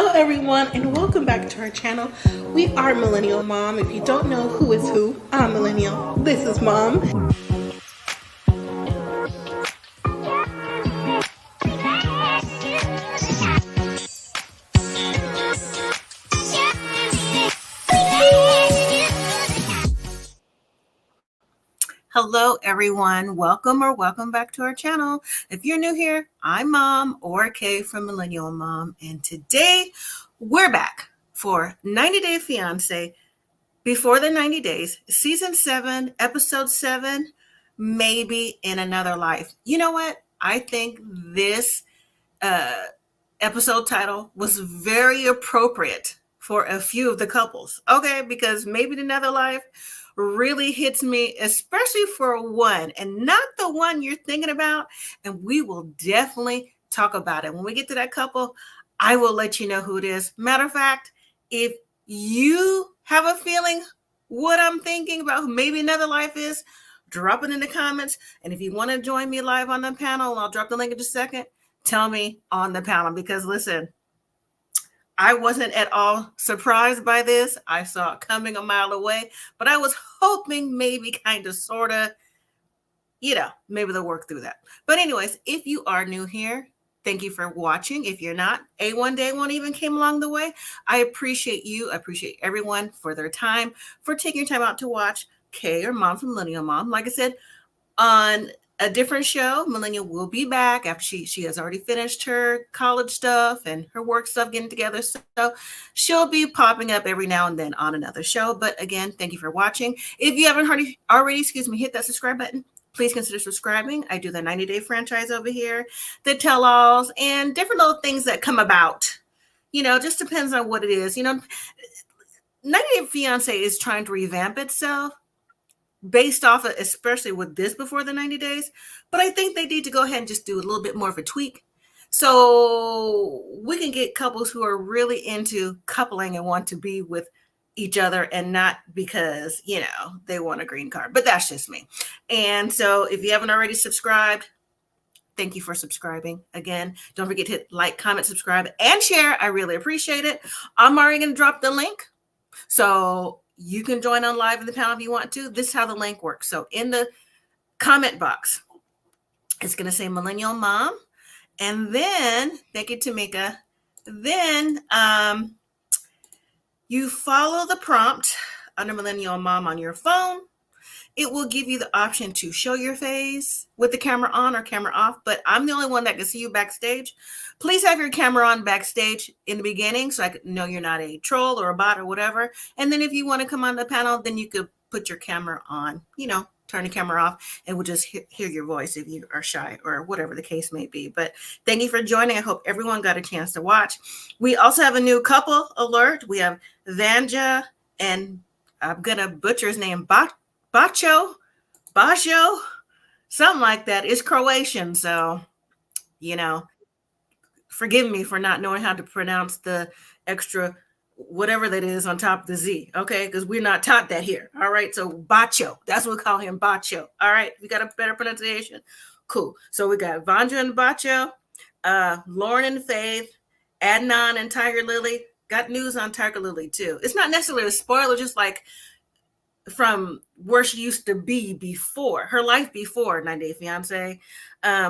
Hello everyone and welcome back to our channel. We are Millennial Mom. If you don't know who is who, I'm Millennial. This is Mom. Hello everyone, welcome back to our channel. If you're new here, I'm Mom or Kay from Millennial Mom, and today we're back for 90 Day Fiancé, Before the 90 Days, Season 7, Episode 7, Maybe in Another Life. You know what? I think this episode title was very appropriate for a few of the couples, okay? Because Maybe in Another Life really hits me, especially for one, and not the one you're thinking about. And we will definitely talk about it. When we get to that couple, I will let you know who it is. Matter of fact, if you have a feeling what I'm thinking about Maybe Another Life is, drop it in the comments. And if you want to join me live on the panel, I'll drop the link in just a second, tell me on the panel. Because listen, I wasn't at all surprised by this. I saw it coming a mile away, but I was hoping maybe kind of, sort of, maybe they'll work through that. But anyways, if you are new here, thank you for watching. If you're not, A1 Day One even came along the way. I appreciate you. I appreciate everyone for their time, for taking your time out to watch Kay or Mom from Millennial Mom. Like I said, on a different show, Millennial will be back after she has already finished her college stuff and her work stuff getting together. So she'll be popping up every now and then on another show. But again, thank you for watching. If you haven't already, hit that subscribe button. Please consider subscribing. I do the 90-day franchise over here, the tell-alls, and different little things that come about. Just depends on what it is. 90 Day Fiancé is trying to revamp itself based off of, especially with this Before the 90 Days. But I think they need to go ahead and just do a little bit more of a tweak so we can get couples who are really into coupling and want to be with each other, and not because, they want a green card. But that's just me. And so if you haven't already subscribed, thank you for subscribing. Again, don't forget to hit like, comment, subscribe, and share. I really appreciate it. I'm already going to drop the link, so you can join on live in the panel if you want to. This is how the link works. So in the comment box, it's going to say Millennial Mom. And then, thank you, Tamika. Then you follow the prompt under Millennial Mom on your phone. It will give you the option to show your face with the camera on or camera off, but I'm the only one that can see you backstage. Please have your camera on backstage in the beginning so I can know you're not a troll or a bot or whatever. And then if you want to come on the panel, then you could put your camera on, turn the camera off, and we'll just hear your voice if you are shy or whatever the case may be. But thank you for joining. I hope everyone got a chance to watch. We also have a new couple alert. We have Vanja and, I'm going to butcher his name, Bacho, something like that. It's Croatian, so, forgive me for not knowing how to pronounce the extra whatever that is on top of the Z, okay? Because we're not taught that here, all right? So Bacho, that's what we call him, Bacho, all right? We got a better pronunciation? Cool. So we got Vanja and Bacho, Loren and Faith, Adnan and Tigerlilly. Got news on Tigerlilly too. It's not necessarily a spoiler, just like from where she used to be before, her life before 90 Day Fiancé.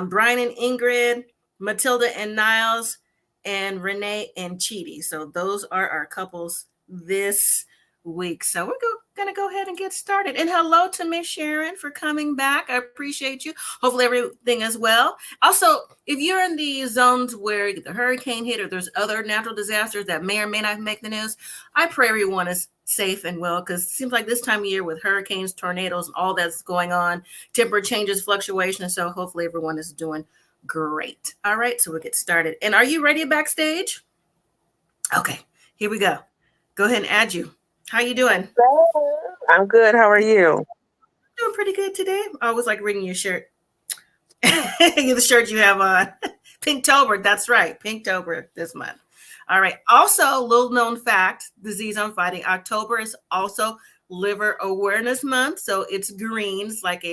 Brian and Ingrid, Matilda and Niles, and Renee and Cheaty. So those are our couples this week. So we're going to go ahead and get started. And hello to Miss Sharon for coming back. I appreciate you. Hopefully everything is well. Also, if you're in the zones where the hurricane hit or there's other natural disasters that may or may not make the news, I pray everyone is safe and well, because it seems like this time of year with hurricanes, tornadoes, and all that's going on, temperature changes, fluctuations. So hopefully everyone is doing great. All right, so we'll get started. And are you ready backstage? Okay, here we go. Go ahead and add you. How you doing? I'm good. How are you? Doing pretty good today. I always like reading your shirt. The shirt you have on. Pinktober, that's right. Pinktober this month. All right. Also, little known fact, disease I'm fighting. October is also Liver Awareness Month. So it's green. It's like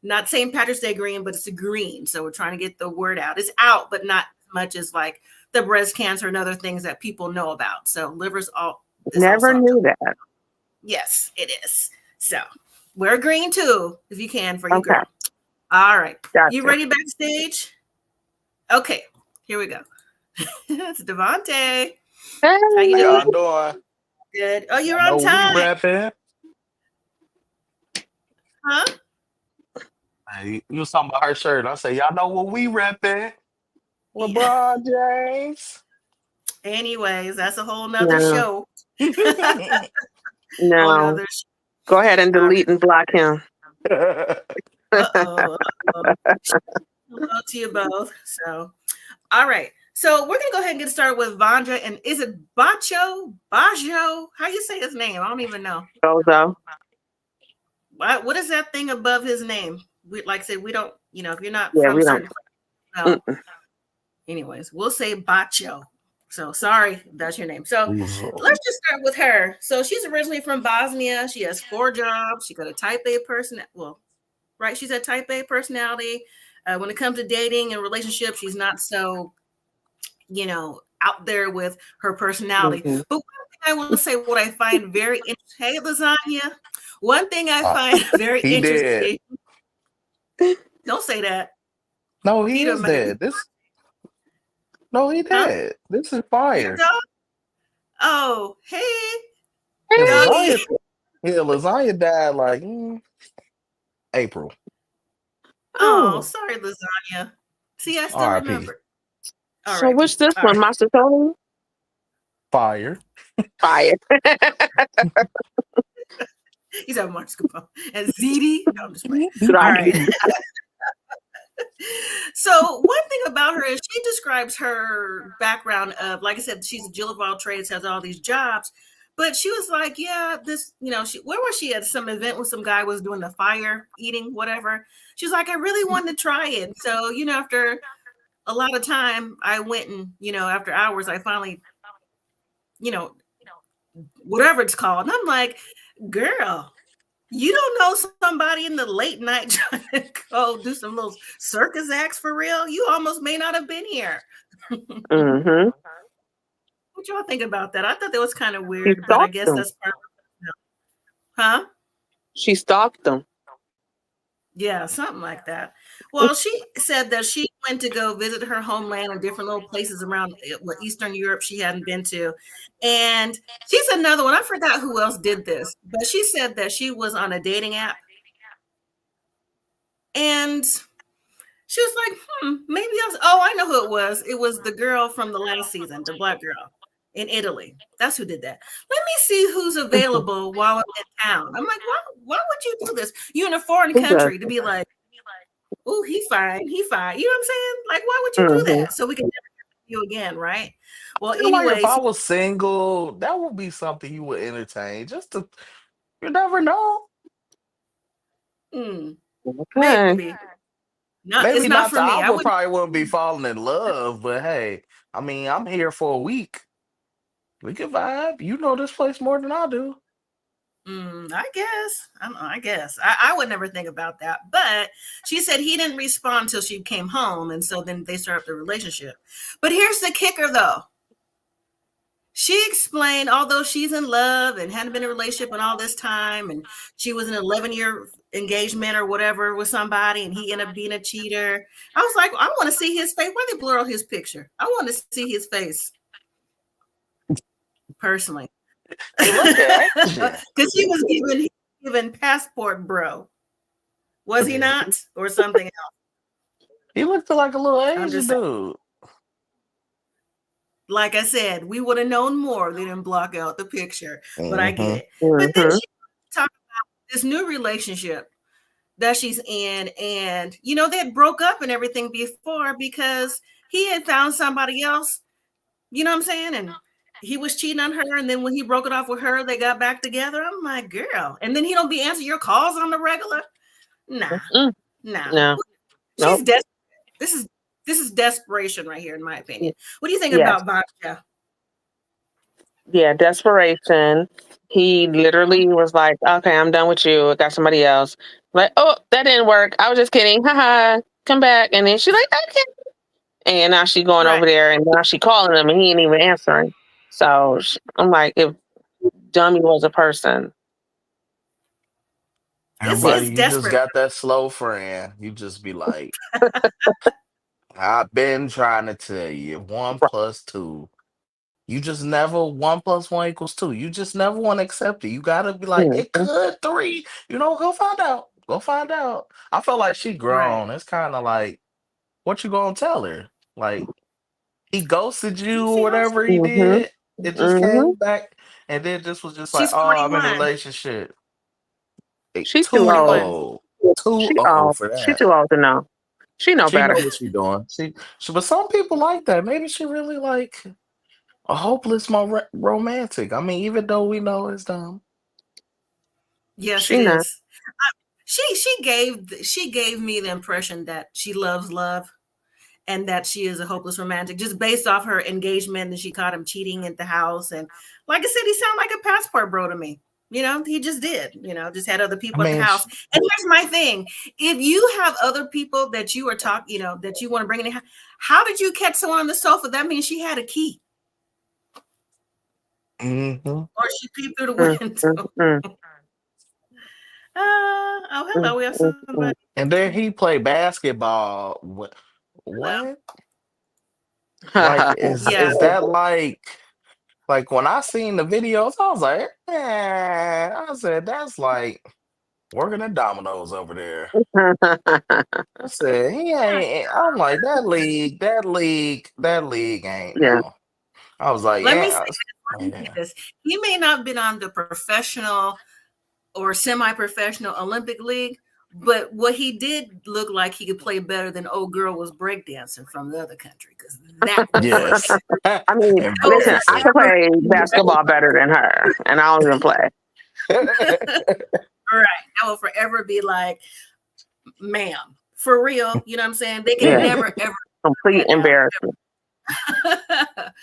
not St. Patrick's Day green, but it's a green. So we're trying to get the word out. It's out, but not as much as like the breast cancer and other things that people know about. So liver's all. Never knew that. Yes, it is. So wear green too, if you can, for you, Okay. girl. All right. Gotcha. You ready backstage? Okay, here we go. It's Devontae. Hey. How you doing? Y'all doing? Good. Oh, you're on time. We rapping. Huh? Hey, you was talking about her shirt. I say, y'all know what we rapping? LeBron James. Anyways, that's a whole nother No. show. No. Whole nother Go ahead and delete and block him. Uh-oh. Hello to you both. So, all right. So we're gonna go ahead and get started with Vanja, and is it Bajo? How you say his name? I don't even know. Bozo. What is that thing above his name? We, like I said, we don't. You know, if you're not Yeah, from we certain, don't. no. Anyways, we'll say Bacho. So sorry, that's your name. So let's just start with her. So she's originally from Bosnia. She has 4 jobs. She got a type A person. Well, right, she's a type A personality. When it comes to dating and relationships, she's not so, you know, out there with her personality. Mm-hmm. But one thing I will say, what I find very interesting, hey, Lasagna, one thing I find very He interesting. Did. Don't say that. No, he is dead. No, he did. This is fire. Oh, hey. Lasagna died like April. Oh, sorry, Lasagna. See, I still R.I.P. remember. All So right. what's this one? Master Tony? Fire. Fire. He's at March Capone. And Ziti. No, I'm just playing. All right. So one thing about her is she describes her background of, like I said, she's a Jill of all trades, has all these jobs. But she was like, yeah, this, you know, where was she at some event when some guy was doing the fire eating, whatever. She's like, I really wanted to try it. So, you know, after a lot of time, I went and, you know, after hours, I finally, you know, whatever it's called. And I'm like, girl, you don't know somebody in the late night trying to go do some little circus acts for real? You almost may not have been here. Mm-hmm. What y'all think about that? I thought that was kind of weird, but I guess that's part of it. Huh? She stalked them. Yeah, something like that. Well, she said that she went to go visit her homeland and different little places around Eastern Europe she hadn't been to. And she's another one. I forgot who else did this, but she said that she was on a dating app. And she was like, maybe I know who it was. It was the girl from the last season, the black girl in Italy. That's who did that. Let me see who's available while I'm in town. I'm like, why would you do this? You're in a foreign country to be like, oh, he fine. You know what I'm saying? Like, why would you do that? So we can never hear you again, right? Well, anyways. Like if I was single, that would be something you would entertain. You never know. Okay. Maybe. Maybe it's not for me. I probably wouldn't be falling in love, but hey, I mean, I'm here for a week. We can vibe. You know this place more than I do. I guess. I don't know. I guess. I would never think about that. But she said he didn't respond until she came home. And so then they started the relationship. But here's the kicker, though. She explained, although she's in love and hadn't been in a relationship in all this time, and she was an 11-year engagement or whatever with somebody, and he ended up being a cheater. I was like, I want to see his face. Why they blur out his picture? I want to see his face. Personally. Because he was given passport bro. Was he not? Or something else? He looked like a little Asian dude. Like I said, we would have known more. They didn't block out the picture. But I get it. Mm-hmm. But then she talked about this new relationship that she's in. And, you know, they had broke up and everything before because he had found somebody else. You know what I'm saying? And he was cheating on her, and then when he broke it off with her, they got back together. I'm like, girl. And then he don't be answering your calls on the regular. Nah. No. She's desperate. This is desperation right here, in my opinion. What do you think about Vanja? Yeah, desperation. He literally was like, okay, I'm done with you. I got somebody else. Like, oh, that didn't work. I was just kidding. Haha. Come back. And then she's like, okay. And now she going over there, and now she calling him, and he ain't even answering. So I'm like, if Dummy was a person, Everybody, It's you just desperate. got that slow friend. You just be like, I've been trying to tell you, 1 + 2. You just never 1 + 1 = 2. You just never want to accept it. You gotta be like, it Mhm. could 3. Go find out. Go find out. I feel like she Right. grown. It's kind of like, what you gonna tell her? Like, he ghosted you or See how whatever he Mhm. did. It just Mhm. came back, and then just was just like, she's oh, I'm in a 41. relationship. She too Too old. 41. old. Too She old old. for She that. too old to know. She know She know better. what she doing. But some people like that. Maybe she really like a hopeless romantic. I mean, even though we know it's dumb. Yes, She it not. is. She gave me the impression that she loves love and that she is a hopeless romantic just based off her engagement, and she caught him cheating at the house. And like I said, he sounded like a passport bro to me. He just did, just had other I people at the mean, house. And here's my thing. If you have other people that you are talking, that you want to bring in, how did you catch someone on the sofa? That means she had a key mhm. or she peeped through the Mm, mm, window. mm, Oh, mm, hello. We have mm, somebody. mm. And then he played basketball. Hello. What? Like, Yeah. is that like when I seen the videos, I was like, man, I said that's like working at Domino's over there. I said he ain't. I'm like that league ain't Yeah. no. I was like, Let me say yeah, this. Let me say yeah. this. He may not have been on the professional or semi-professional Olympic league, but what he did look like he could play better than old girl was breakdancing from the other country, because that was for Yes, sure. I mean, and No, listen, I embarrassing. can play basketball better than her, and I don't even play. right. That will forever be like, ma'am, for real. You know what I'm saying? They can Yeah. never ever Complete that down. embarrassment.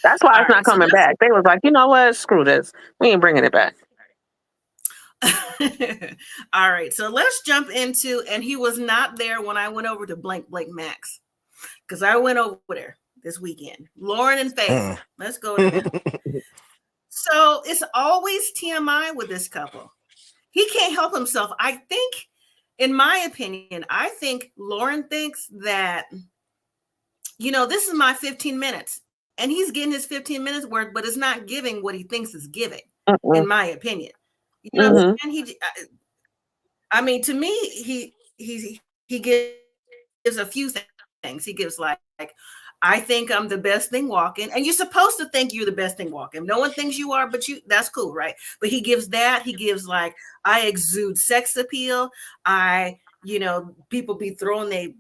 That's why All it's not right. So coming back. They was like, you know what? Screw this. We ain't bringing it back. all right. So let's jump into, and he was not there when I went over to Blank Max, because I went over there this weekend. Loren and Faith. Mm. Let's go to them. So it's always TMI with this couple. He can't help himself. I think, in my opinion, I think Loren thinks that, this is my 15 minutes. And he's getting his 15 minutes worth, but it's not giving what he thinks is giving, Mm-mm. in my opinion. You know what Mm-hmm. I'm saying? I mean, to me, he gives a few things. He gives like, I think I'm the best thing walking, and you're supposed to think you're the best thing walking. No one thinks you are, but that's cool, right? But he gives that. He gives like, I exude sex appeal. People be throwing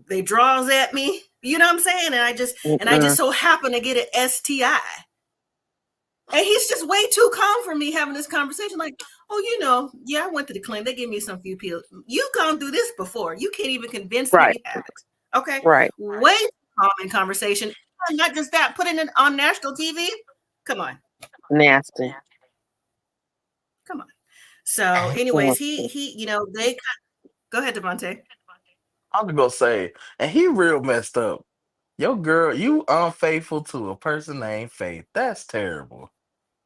they draws at me. You know what I'm saying? And I just Mm-mm. so happen to get an STI. And he's just way too calm for me having this conversation. Like, oh, yeah, I went to the clinic. They gave me some few pills. You've gone through this before. You can't even convince me Right. you haven't. Okay. Right. Way too calm in conversation. And not just that, putting it on national TV. Come on. Nasty. Come on. So, anyways, Nasty. they go ahead, Devontae. I was gonna say, and he real messed up. Your girl, you unfaithful to a person named Faith. That's terrible.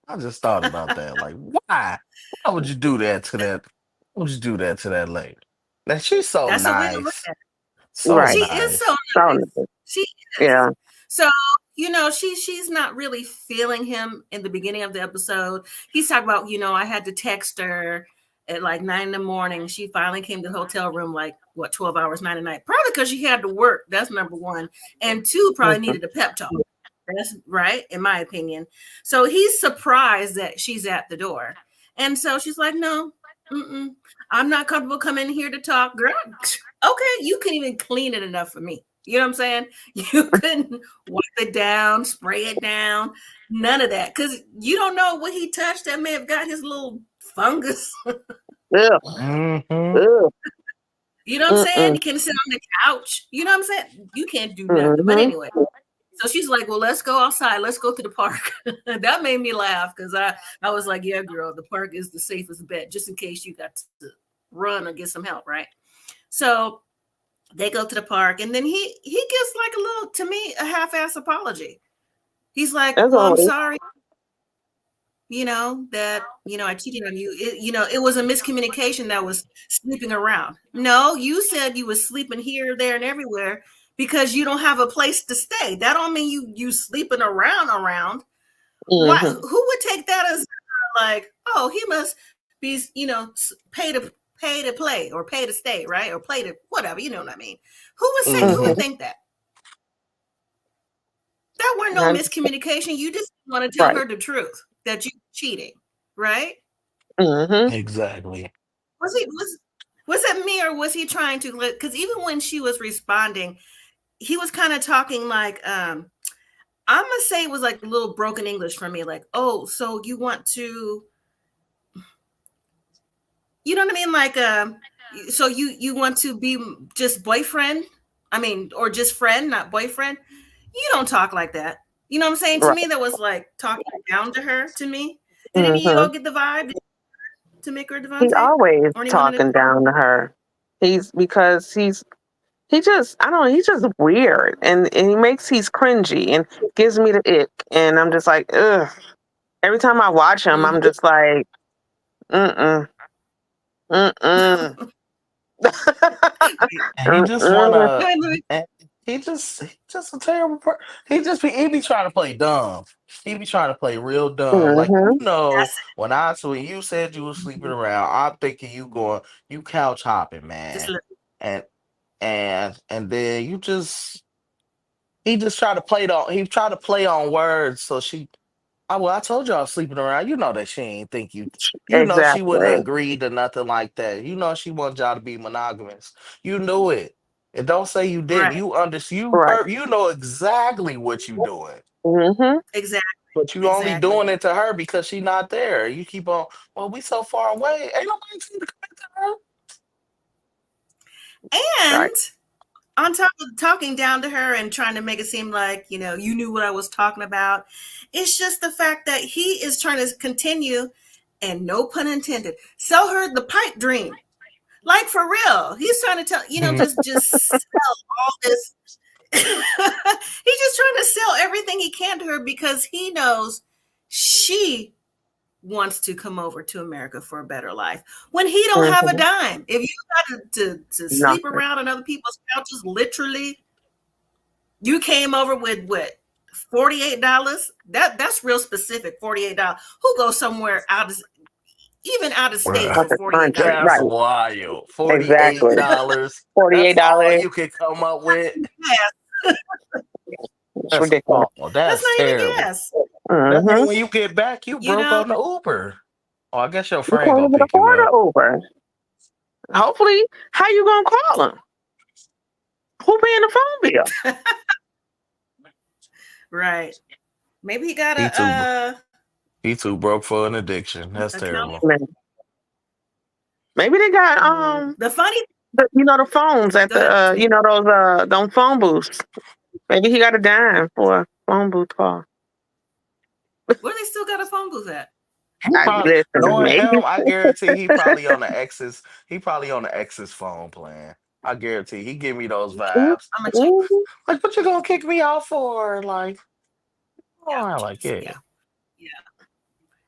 I just thought about that. Like, why? Why would you do that to that? Why would you do that to that lady? Now she's so That's a way to look nice. at it. So She Right. is so nice. So nice. nice. She is. Yeah. So, she's not really feeling him in the beginning of the episode. He's talking about, I had to text her at like 9 in the morning. She finally came to the hotel room like 12 hours, 9 at night. Probably because she had to work. That's number one. And two, probably Mm-hmm. needed a pep talk. That's right, in my opinion. So he's surprised that she's at the door. And so she's like, no, I'm not comfortable coming here to talk. Girl, okay, you couldn't even clean it enough for me. You know what I'm saying? You couldn't wipe it down, spray it down, none of that. Because you don't know what he touched that may have got his little fungus. Ugh. Mm-hmm. Ugh. You know what I'm saying? Mm-mm. You can sit on the couch. You know what I'm saying? You can't do nothing. But Mm-hmm. anyway, so she's like, well, let's go outside. Let's go to the park. That made me laugh because I was like, yeah, girl, the park is the safest bet, just in case you got to run or get some help, right? So They go to the park, and then he gives like a little, to me, a half-ass apology. He's like, As "Well, I'm always. sorry, that I cheated on you. It was a miscommunication that was sleeping around. No, you said you was sleeping here, there, and everywhere because you don't have a place to stay. That don't mean you sleeping around. Why? Mm-hmm. Who would take that as like, oh, he must be, pay to play or pay to stay, right? Or play to whatever, you know what I mean? Who Mm-hmm. would think that? That weren't no miscommunication. You just want to tell Right. her the truth that you cheating, right? Mm-hmm. Exactly. Was it me, or was he trying to? Because even when she was responding, he was kind of talking like, I'm gonna say it was like a little broken English for me, like, oh, so you want to, you know what I mean? Like, so you want to be just boyfriend? I mean, or just friend, not boyfriend? You don't talk like that. You know what I'm saying? To Right. me, that was like talking down to her. To me, did any of Mm-hmm. y'all get the vibe to make her He's Devontae always or anyone in the? talking down to her. Because he just, I don't know, he's just weird, and he's cringy and gives me the ick, and I'm just like, ugh. Every time I watch him, I'm just like, mm-mm, mm-mm. And he just wanna, Louis. and he just a terrible person. He be trying to play dumb. He be trying to play real dumb. Like, Mm-hmm. That's when you said you was sleeping around, I'm thinking you couch hopping, just man. And and then he just tried to play on words. So I told you I was sleeping around. You know that she ain't think she wouldn't Exactly. agree to nothing like that. She wanted y'all to be monogamous. You knew it. And don't say you didn't. right, Right. You know exactly what you doing. Mm-hmm. exactly, But you only exactly. doing it to her because she not there. You keep on, well, we so far away. Ain't nobody seen to commit to her. Right. And on top of talking down to her and trying to make it seem like, you knew what I was talking about, it's just the fact that he is trying to continue, and no pun intended, sell her the pipe dream. Like, for real. He's trying to tell, just sell all this. He's just trying to sell everything he can to her because he knows she wants to come over to America for a better life when he don't have a Mm-hmm. dime. If you got to sleep Nothing. around on other people's couches, literally, you came over with what, $48? That's real specific. $48. Who goes somewhere even out of state Bruh, for Like a country. $48? that's Right. wild. Exactly. $48. That's all $48. you can come up with. Yes, It's ridiculous. that's That's not even terrible. gas. That means Mm-hmm. when you get back, you You broke know, on the Uber. Oh, I guess your You friend can't gonna even pick you afford up. an Uber. Hopefully, how you gonna call him? Who paying the phone bill? right? Maybe he got He too a he too broke for an addiction. That's account. terrible. Maybe they got The funny, the phones at go ahead. the those phone booths. Maybe he got a dime for a phone booth call. Where they still got a phone booth at? He probably Listen, knowing maybe. him, I guarantee he probably on the ex's phone plan. I guarantee he give me those vibes. I'm gonna check. Mhm. Like, what you gonna kick me out for? Like, oh, Yeah, I like yeah, it. yeah,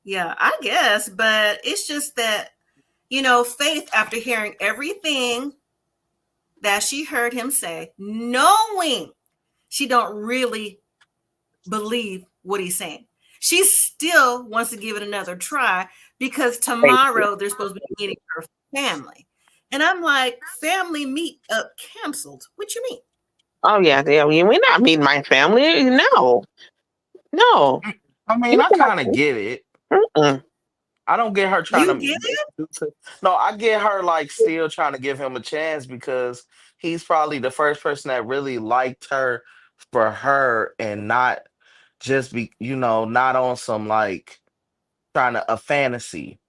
yeah. I guess, but it's just that Faith, after hearing everything that she heard him say, knowing she don't really believe what he's saying, she still wants to give it another try because tomorrow they're supposed to be meeting her family. And I'm like, family meet up canceled. What you mean? Oh yeah, yeah. We're not meeting my family. No, no. I mean, You I kind of get it. mm-mm. I don't get her trying You to get it? introduce it. No, I get her like still trying to give him a chance because he's probably the first person that really liked her for her and not just not on some like trying to a fantasy.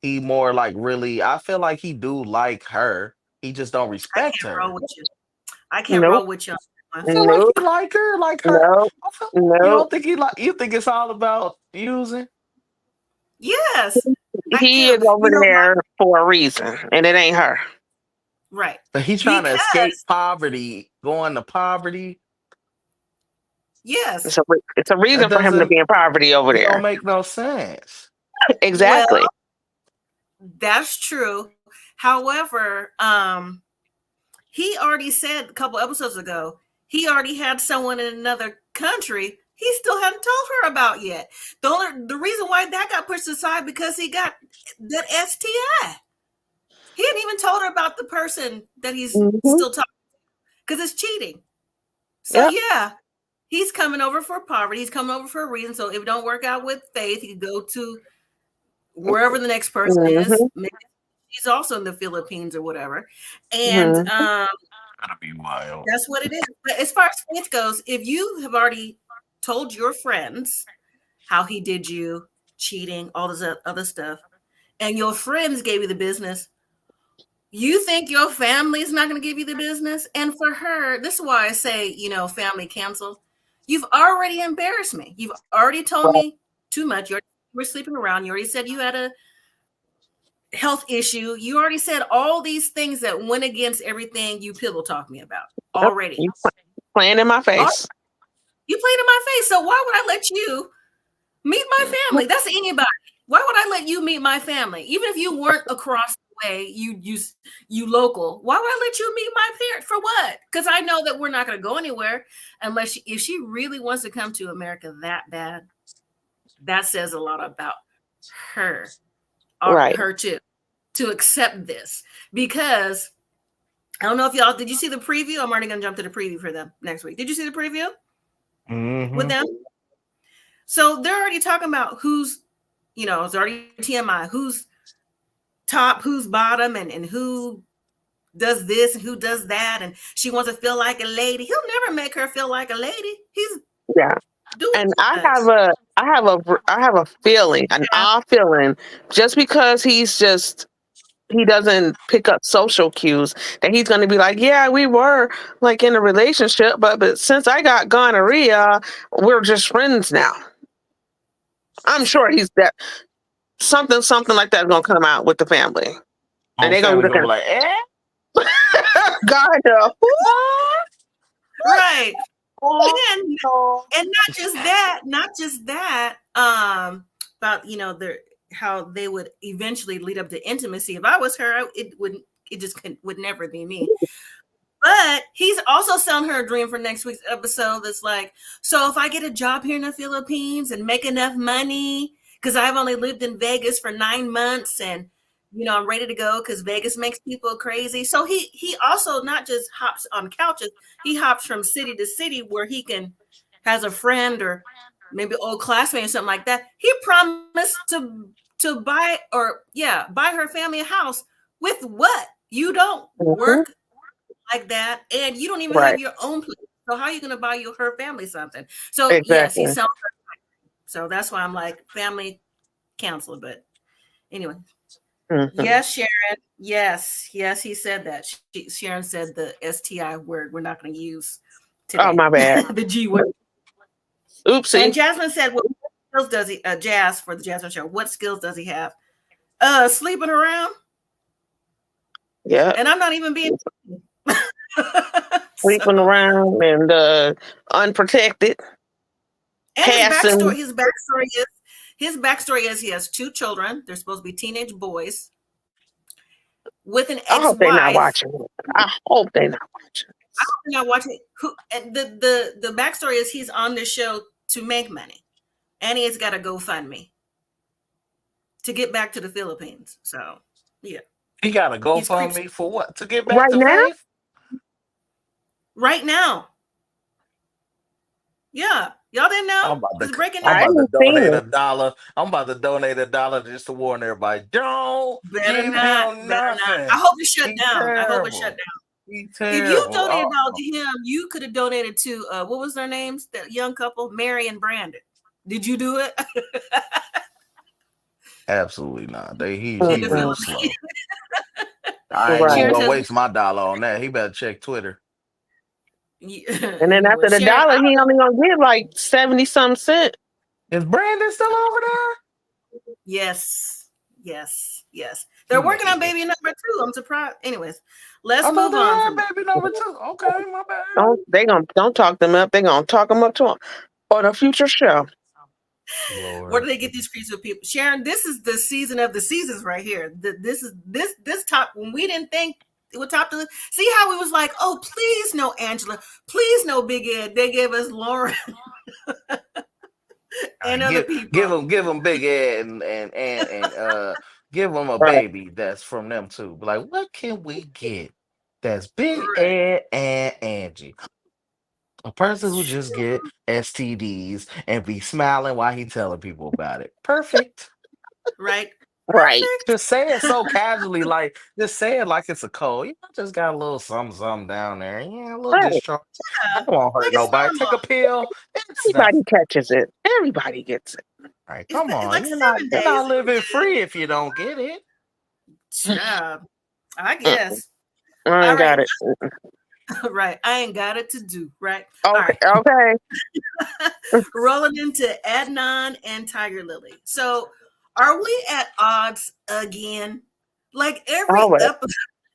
He more like really, I feel like he do like her. He just don't I respect can't roll her. with you. I can't Nope, roll with you on that I one. feel like nope, he like her, like her. nope, I feel, you nope. don't think he like you think it's all about using? Yes, I He do. is over there for a reason, and it ain't her. Right. But he trying to escape Because poverty, going to poverty. yes. It's a That reason for him to doesn't be in poverty over it don't there. make no sense. Well, Exactly. that's true. However, he already said a couple episodes ago, he already had someone in another country he still hadn't told her about yet. The reason why that got pushed aside because he got that STI. He hadn't even told her about the person that he's Mm-hmm. still talking because it's cheating. So Yep. yeah, he's coming over for poverty. He's coming over for a reason. So if it don't work out with Faith, he could go to wherever the next person is. Mm-hmm. Maybe he's also in the Philippines or whatever. And Mm-hmm. Gotta be wild. that's what it is. But as far as Faith goes, if you have already told your friends how he did you, cheating, all this other stuff, and your friends gave you the business, you think your family is not going to give you the business? And for her, this is why I say, family cancel. You've already embarrassed me. You've already told me too much. You were sleeping around. You already said you had a health issue. You already said all these things that went against everything you pillow talked me about already. You playing in my face. You played in my face. So why would I let you meet my family? That's anybody. Why would I let you meet my family? Even if you weren't across the way, you local. Why would I let you meet my parents? For what? Because I know that we're not going to go anywhere unless if she really wants to come to America that bad. That says a lot about her, or Right. her too, to accept this. Because I don't know if y'all did you see the preview? I'm already going to jump to the preview for them next week. Did you see the preview with them? So they're already talking about who's, it's already TMI, who's top, who's bottom, and who does this and who does that. And she wants to feel like a lady. He'll never make her feel like a lady. He's doing And too I have a feeling, an odd feeling, just because he doesn't pick up social cues, that he's going to be like, yeah, we were like in a relationship, but since I got gonorrhea, we're just friends now. I'm sure he's that something like that is going to come out with the family, and they're going to be looking like, God, no. right. And not just that, about how they would eventually lead up to intimacy. If I was her, it would never be me. But he's also selling her a dream for next week's episode that's like, so if I get a job here in the Philippines and make enough money, because I've only lived in Vegas for 9 months and I'm ready to go because Vegas makes people crazy. So he also not just hops on couches, he hops from city to city where he has a friend or maybe old classmate or something like that. He promised to buy her family a house with what? You don't work like that, and you don't even have your own place. So how are you going to buy her family something? So yes, he sells her. So that's why I'm like family counselor. But anyway. Mm-hmm. Yes, Sharon. Yes, he said that. Sharon said the STI word we're not going to use today. Oh, my bad. The G word. Oopsie. And Jasmine said, what skills does he, Jazz for the Jasmine show, what skills does he have? Sleeping around. Yeah. And I'm not even being... Sleeping around and unprotected. And his backstory is he has 2 children. They're supposed to be teenage boys. With an ex-wife. I hope they're not watching. I hope they're not watching. The backstory is he's on this show to make money, and he's got a GoFundMe to get back to the Philippines. So yeah, he got a GoFundMe for what? To get back to now? Faith? Right now. Yeah. Y'all didn't know? I'm about to donate $1. I'm about to donate $1 just to warn everybody. Don't better not. I hope it's shut down. I hope it's shut down. If you donated $1 to him, you could have donated to what was their names? That young couple, Mary and Brandon. Did you do it? Absolutely not. He was slow. I ain't gonna waste my $1 on that. He better check Twitter. And then after the $1, he only gonna give like 70-some cents. Is Brandon still over there? Yes. They're working on baby number 2. I'm surprised. Anyways, let's I thought move they on had from baby number 2. Okay, my bad. Don't talk them up. They gonna talk them up to on a future show. where do Lord. they get these creeps with people? Sharon, this is the season of the seasons right here. This is this top when we didn't think it would top the list. See how we was like, oh, please no Angela, please no Big Ed. They gave us Loren and other people. Give them Big Ed and give them a Right. baby that's from them too. But like, what can we get that's Big Right. Ed and Angie? A person who just get STDs and be smiling while he telling people about it. Perfect. Right. Right. Perfect. Just say it so casually, like just say it like it's a cold. You know, just got a little something down there. Yeah, a little Right. discharge. Yeah. That won't hurt Like it's nobody. Take a normal. pill. It's Everybody nothing. catches it. Everybody gets it. Right? It's Come on. like 7 You're days. not living free if you don't get it. Yeah, I Mm, guess. I All ain't got right. it. Right. I ain't got it to do. Right. All Okay. right. Okay. Rolling into Adnan and Tigerlilly. So, are we at odds again? Like every Always. episode,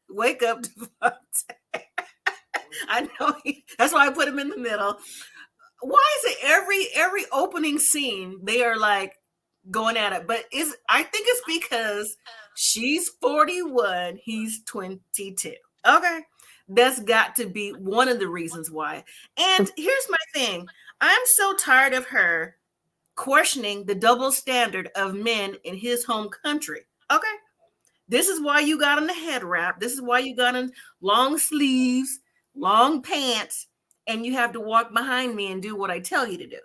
wake up. I know that's why I put him in the middle. Why is it every opening scene they are like going at it? But I think it's because she's 41, he's 22. Okay. That's got to be one of the reasons why. And here's my thing. I'm so tired of her questioning the double standard of men in his home country. Okay. This is why you got on the head wrap. This is why you got on long sleeves, long pants, and you have to walk behind me and do what I tell you to do.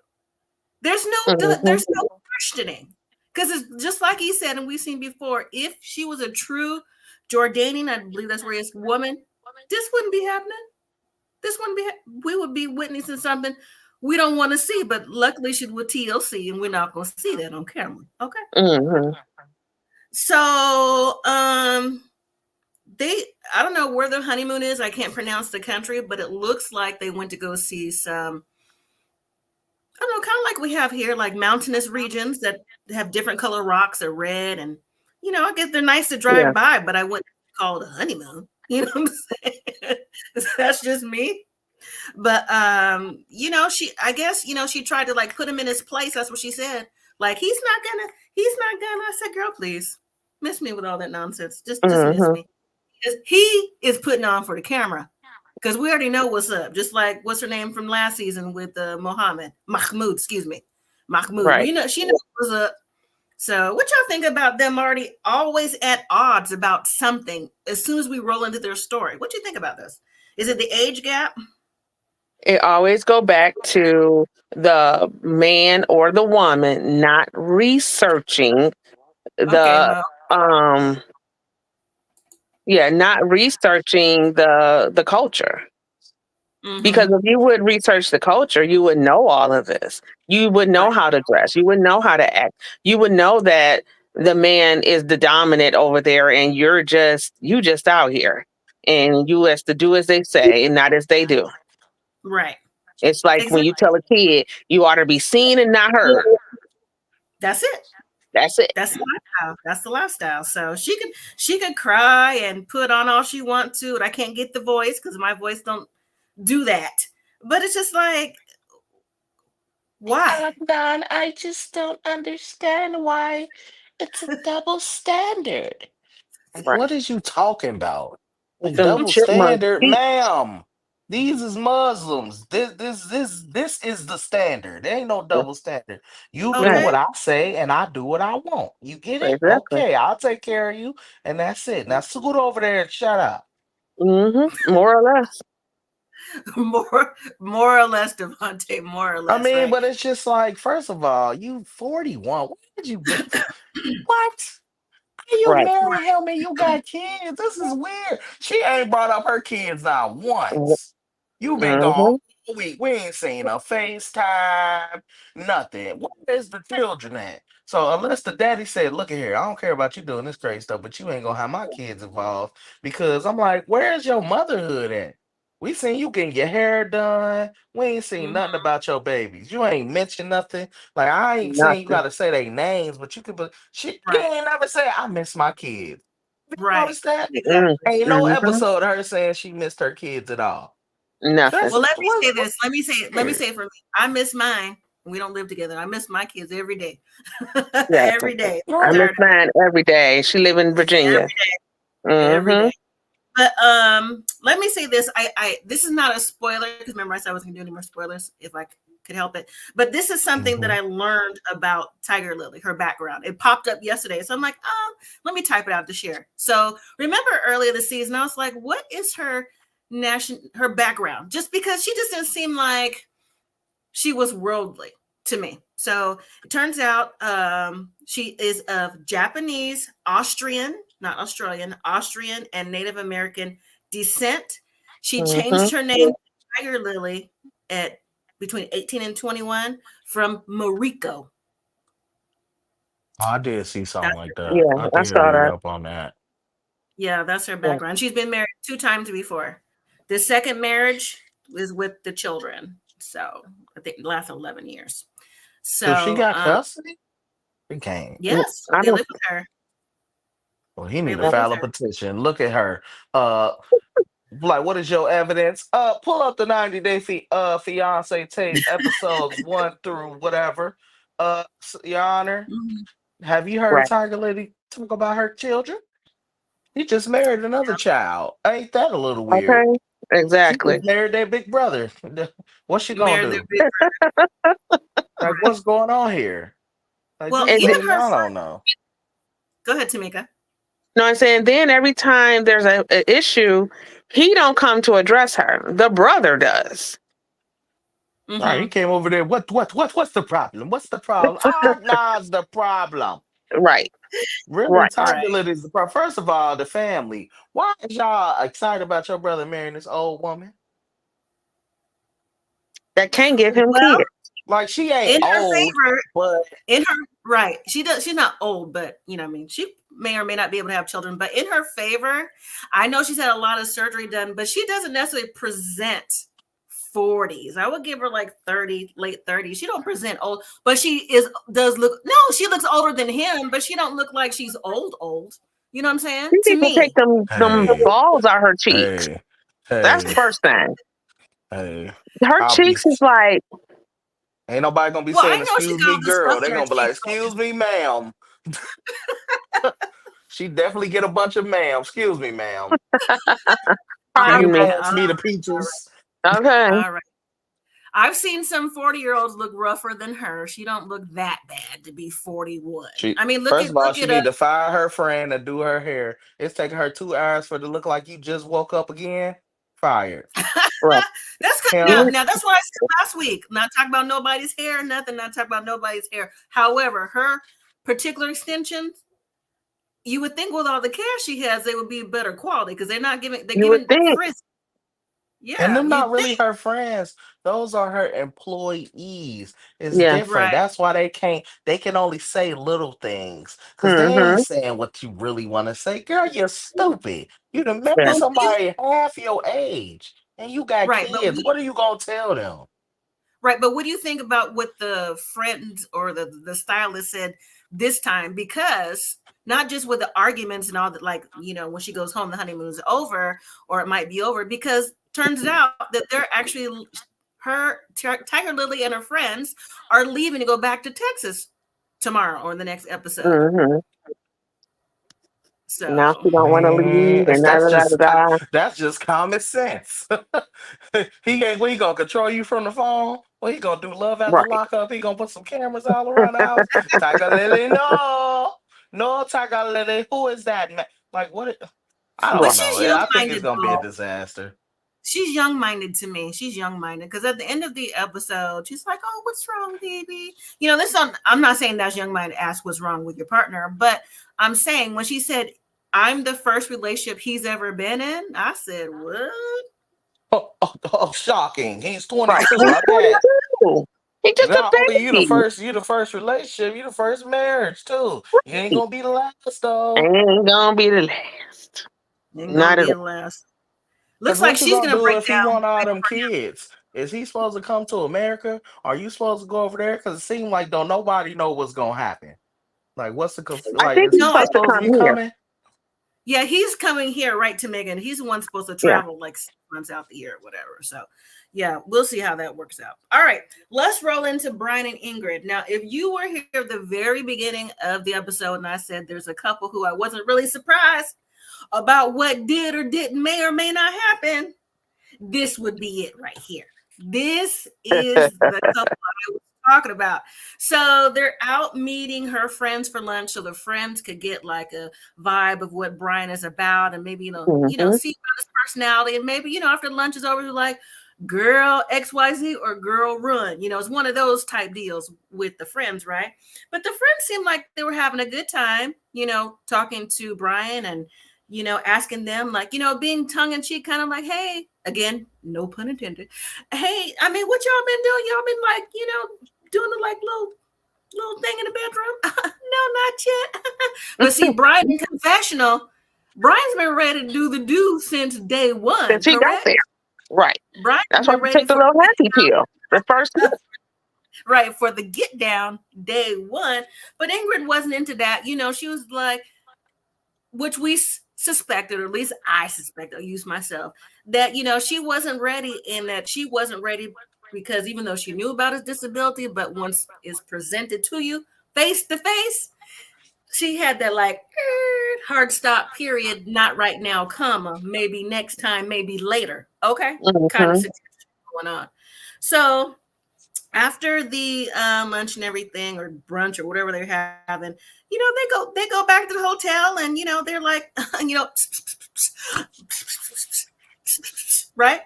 There's Mhm. no questioning. Because it's just like he said, and we've seen before, if she was a true Jordanian, I believe that's where he is, woman, this wouldn't be happening. This wouldn't be, we would be witnessing something we don't want to see, but luckily she's with TLC and we're not going to see that on camera. Okay. Mhm. So, I don't know where their honeymoon is. I can't pronounce the country, but it looks like they went to go see some, I don't know, kind of like we have here, like mountainous regions that have different color rocks are red. And, I guess they're nice to Yeah. drive by, but I wouldn't call it a honeymoon. You know what I'm saying? That's just me. But, I guess, she tried to like put him in his place. That's what she said. Like, he's not gonna. I said, girl, please miss me with all that nonsense. Just miss Mhm. me. He is putting on for the camera because we already know what's up. Just like what's her name from last season with Mahmoud, excuse me, Mahmoud. Right. She knows what's up. So, what y'all think about them already always at odds about something as soon as we roll into their story? What do you think about this? Is it the age gap? It always go back to the man or the woman not researching Okay, the Mo. um not researching the culture. Because Mm-hmm. if you would research the culture, you would know all of this. You would know Right. how to dress. You would know how to act. You would know that the man is the dominant over there and you just out here. And you has to do as they say and not as they do. Right. It's like when Exactly. you tell a kid you ought to be seen and not heard. That's it. That's it. That's the lifestyle. That's the lifestyle. So she could cry and put on all she wants to, and I can't get the voice because my voice don't do that. But it's just like, why? Adnan, I just don't understand why it's a double standard. Like, Right. what is you talking about? Like Them double chipmunk standard, teeth. ma'am. These is Muslims. This is the standard. There ain't no double standard. You do Right. Okay. what I say, and I do what I want. You get it? Exactly. Okay, I'll take care of you, and that's it. Now scoot over there and shut up. More or less. more or less, Devontae, more or I less, mean, right? but it's just like, first of all, you 41. Why did you get what? You Right. marry him and you got kids. This is weird. She ain't brought up her kids not once. You been gone Mm-hmm. all week. We ain't seen a FaceTime, nothing. Where is the children at? So unless the daddy said, look at here, I don't care about you doing this crazy stuff, but you ain't gonna have my kids involved because I'm like, where's your motherhood at? We seen you getting your hair done. We ain't seen Mhm. nothing about your babies. You ain't mentioned nothing. Like I ain't saying you Nothing. gotta say their names, but you can. But she, you Right. ain't never say I miss my kids. Have you Right. noticed that? Exactly. Ain't no Mm-hmm. episode of her saying she missed her kids at all. Nothing. That's Well, let me say what this. Let me say for me. I miss mine. We don't live together. I miss my kids every day. Yeah. Every day. I miss right. Saturday, mine every day. She live in Virginia. every Mm-hmm. day. But let me say this. I this is not a spoiler because remember I said I wasn't gonna do any more spoilers if I could help it. But this is something that Mhm. I learned about Tigerlilly, her background. It popped up yesterday. So I'm like, oh, let me type it out to share. So remember earlier this season, I was like, what is her background? Just because she just didn't seem like she was worldly to me. So it turns out she is of Japanese, Austrian, not Australian, Austrian, and Native American descent. She Mm-hmm. changed her name to Tigerlilly at between 18 and 21 from Mariko. I did see something That's like her, that. Yeah, I I did saw read that. up on that. yeah, that's her Yeah. background. She's been married 2 times before. The second marriage was with the children. So I think it lasted 11 years. So she So got custody? He can't. yes, I they don't. live with her. Well, he They need to live with file a her. petition. Look at her. Uh, like, what is your evidence? Pull up the 90 Day Fiance tape, episodes 1 through whatever. Your Honor, Mhm. have you heard Right. Tiger Lady talk about her children? He just married another child. Ain't that a little weird? Okay. She Exactly. just married their big brother. What's she gonna Married their do? big Like, right. what's going on here? Like, Well, this is And even something her y'all friend. don't know. Go ahead, Tamika. no, I'm saying then every time there's a issue, he don't come to address her. The brother does. All right, he Mm-hmm. came over there. What's the problem? What's the problem? Now's the problem. Right. Really, Right. Tiger Right. Lily is the problem. First of all, the family. Why is y'all excited about your brother marrying this old woman? That can't give him Well, kids. Like, she ain't in her old, favor, but in her right, she does. She's not old, but you know, what I mean, she may or may not be able to have children. But in her favor, I know she's had a lot of surgery done, but she doesn't necessarily present 40s. I would give her like 30, late 30s. She don't present old, but she does look. No, she looks older than him, but she don't look like she's old. You know what I'm saying? These To people take me, them hey, balls out her cheeks. hey, That's the hey, first thing. hey. Her I'll be cheeks is like, Ain't nobody gonna be well, I saying, know she excuse got me, all the stuff girl. They're in her gonna be like, cheeks. So excuse me, ma'am. She definitely get a bunch of ma'am. Excuse me, ma'am. Can all you pardon me. right, pass me the all peaches? Okay. right, all right. I've seen some 40-year-olds look rougher than her. She don't look that bad to be 41. She I mean, first of all, look she at need to fire her friend to do her hair. It's taking her 2 hours for it to look like you just woke up again. Fired. Right. that's good. Him. You Now that's what I said last week. Not talking about nobody's hair, nothing. Not talking about nobody's hair. However, her particular extensions, you would think with all the care she has, they would be better quality because they're you would giving think. frizz. And Yeah, them you not think really her friends. Those are her employees. It's Yeah. different. right. That's why they can only say little things. Cause they ain't Mm-hmm. saying what you really want to say. Girl, you're stupid. You done married Yeah. Well, somebody half your age and you got right, but kids. What are you gonna tell them? right, but what do you think about what the friends or the stylist said this time? Because not just with the arguments and all that, like when she goes home, the honeymoon's over, or it might be over. Because turns out that they're actually Tigerlilly and her friends are leaving to go back to Texas tomorrow or in the next episode. Mm-hmm. Now So she don't want to leave and da da da da da. That's just common sense. He gonna control you from the phone. Well, he gonna do love after Right. lockup. He gonna put some cameras all around the house. Tiger Lily, no, Tiger Lily. Who is that man? Like what? I but don't Right. know. she's I think it's young-minded gonna be a though. disaster. She's young-minded to me. She's young-minded because at the end of the episode, she's like, "Oh, what's wrong, baby?" This on. I'm not saying that's young-minded. Ask what's wrong with your partner, but I'm saying when she said, "I'm the first relationship he's ever been in," I said, "What?" Shocking. He's Right. 22. He's I bet. 22. He just a Not only baby. you the first relationship, you the first marriage too. You ain't gonna be the last though. Ain't gonna be the last. Ain't gonna Not at be all. the last. Because Looks like what you she's gonna gonna do break if he down want all right them before kids? Is he supposed to come to America? Are you supposed to go over there? Because it seems like don't nobody know what's gonna happen. Like, what's the I like? think Is he's him. he No, supposed to supposed to come be here. coming? Yeah, he's coming here right to Megan. He's the one supposed to travel like 6 months out the year or whatever. So yeah, we'll see how that works out. All right, let's roll into Brian and Ingrid. Now, if you were here at the very beginning of the episode and I said there's a couple who I wasn't really surprised about what did or didn't may or may not happen, this would be it right here. This is the couple I was talking about. So they're out meeting her friends for lunch so the friends could get like a vibe of what Brian is about and maybe, see about his personality. And maybe, after lunch is over, they're like, girl XYZ or girl run. It's one of those type deals with the friends, right? But the friends seemed like they were having a good time, talking to Brian and, asking them like, being tongue in cheek, kind of like, hey, again, no pun intended. Hey, I mean, what y'all been doing? Y'all been like, doing the like little thing in the bedroom? No, not yet. But see, Brian in confessional, Brian's been ready to do the do since day one. Since he got there. Right. Brian, that's why we took the little happy pill. The first right, for the get down day one. But Ingrid wasn't into that. She was like, which we suspected, or at least I suspect, I'll use myself, that, she wasn't ready, and that she wasn't ready because even though she knew about his disability, but once it's presented to you face to face, she had that like hard stop period, not right now, comma, maybe next time, maybe later. Okay. Kind of situation going on. So after the lunch and everything, or brunch or whatever they're having, they go back to the hotel and, they're like, right.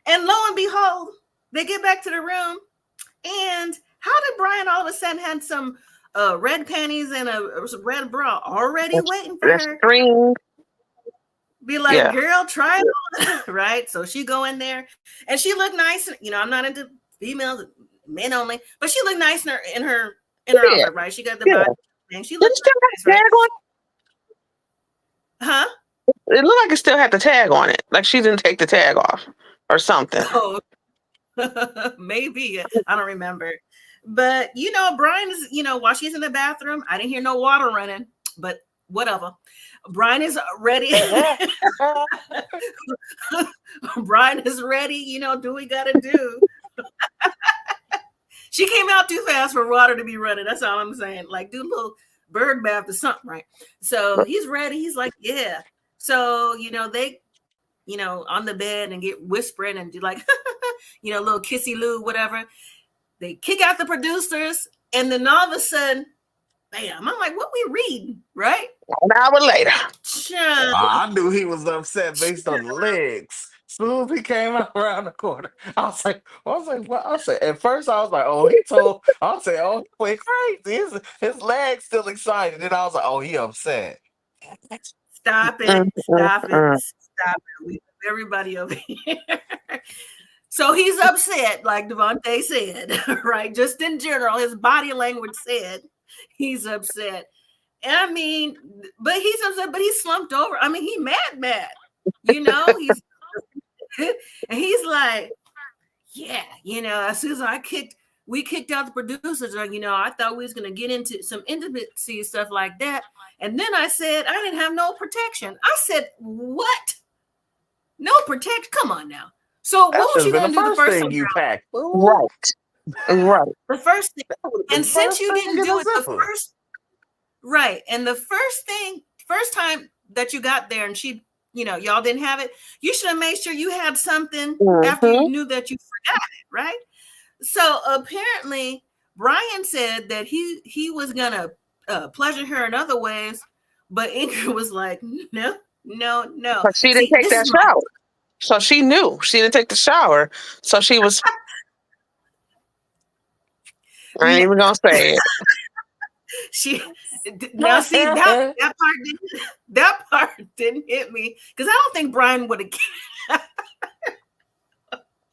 And lo and behold, they get back to the room, and how did Brian all of a sudden had some red panties and a red bra already waiting for her? String. Be like, girl, try it on, right? So she go in there, and she looked nice. I'm not into females, men only, but she looked nice in her outfit, right? She got the body thing. She looked nice, right? Huh? It looked like it still had the tag on it, like she didn't take the tag off or something. Oh. Maybe, I don't remember, but Brian is, while she's in the bathroom, I didn't hear no water running, but whatever. Brian is ready. Brian is ready. Do what we gotta do. She came out too fast for water to be running. That's all I'm saying. Like, do a little bird bath or something, right? So he's ready. He's like, yeah. So they on the bed and get whispering and do like, little kissy loo, whatever. They kick out the producers, and then all of a sudden, bam! I'm like, what we reading, right? An hour later, I knew he was upset based on the legs. As soon as he came out around the corner, I was like, what? I said, at first I was like, oh, he went crazy. His legs still excited. Then I was like, oh, he upset. Stop it. Stop it. We have everybody over here. So he's upset, like Devontae said, right? Just in general, his body language said he's upset. And I mean, but he's upset, but he's slumped over. I mean, he mad. He's and he's like, yeah, as soon as we kicked out the producers, I thought we was gonna get into some intimacy stuff like that. And then I said, I didn't have no protection. I said, what? No protection? Come on now. So what was you gonna do the first thing you packed? Right. The first thing, and since you didn't do it the first, right, and the first time that you got there, and she, y'all didn't have it, you should have made sure you had something after you knew that you forgot it, right? So apparently, Brian said that he was gonna pleasure her in other ways, but Ingrid was like, no. But she didn't take that shower. So she knew she didn't take the shower. So she was. I ain't even gonna say it. Now see that part didn't hit me because I don't think Brian would have.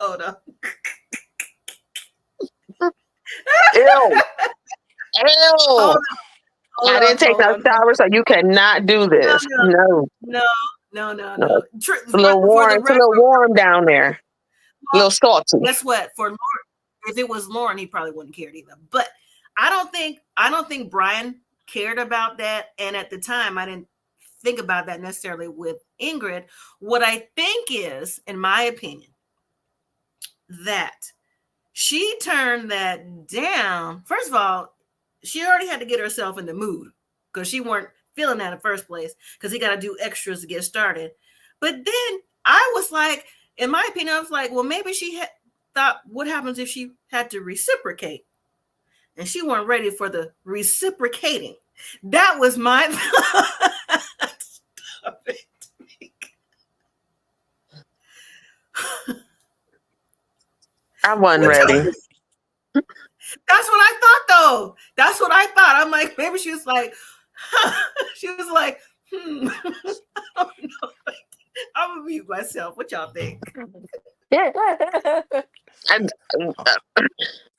Hold on. Ew. I didn't take no shower, so you cannot do this. No. It's a little warm down there. A little salty. Guess what? For Loren, if it was Loren, he probably wouldn't care either. But I don't think Brian cared about that. And at the time, I didn't think about that necessarily with Ingrid. What I think is, in my opinion, that she turned that down. First of all, she already had to get herself in the mood because she weren't feeling that in the first place because he got to do extras to get started. But then I was like, in my opinion, I was like, well, maybe she thought, what happens if she had to reciprocate? And she weren't ready for the reciprocating. That was my Stop it. I wasn't ready. That's what I thought, though. That's what I thought. I'm like, maybe she was like, she was like, I don't know. I'm gonna mute myself. What y'all think?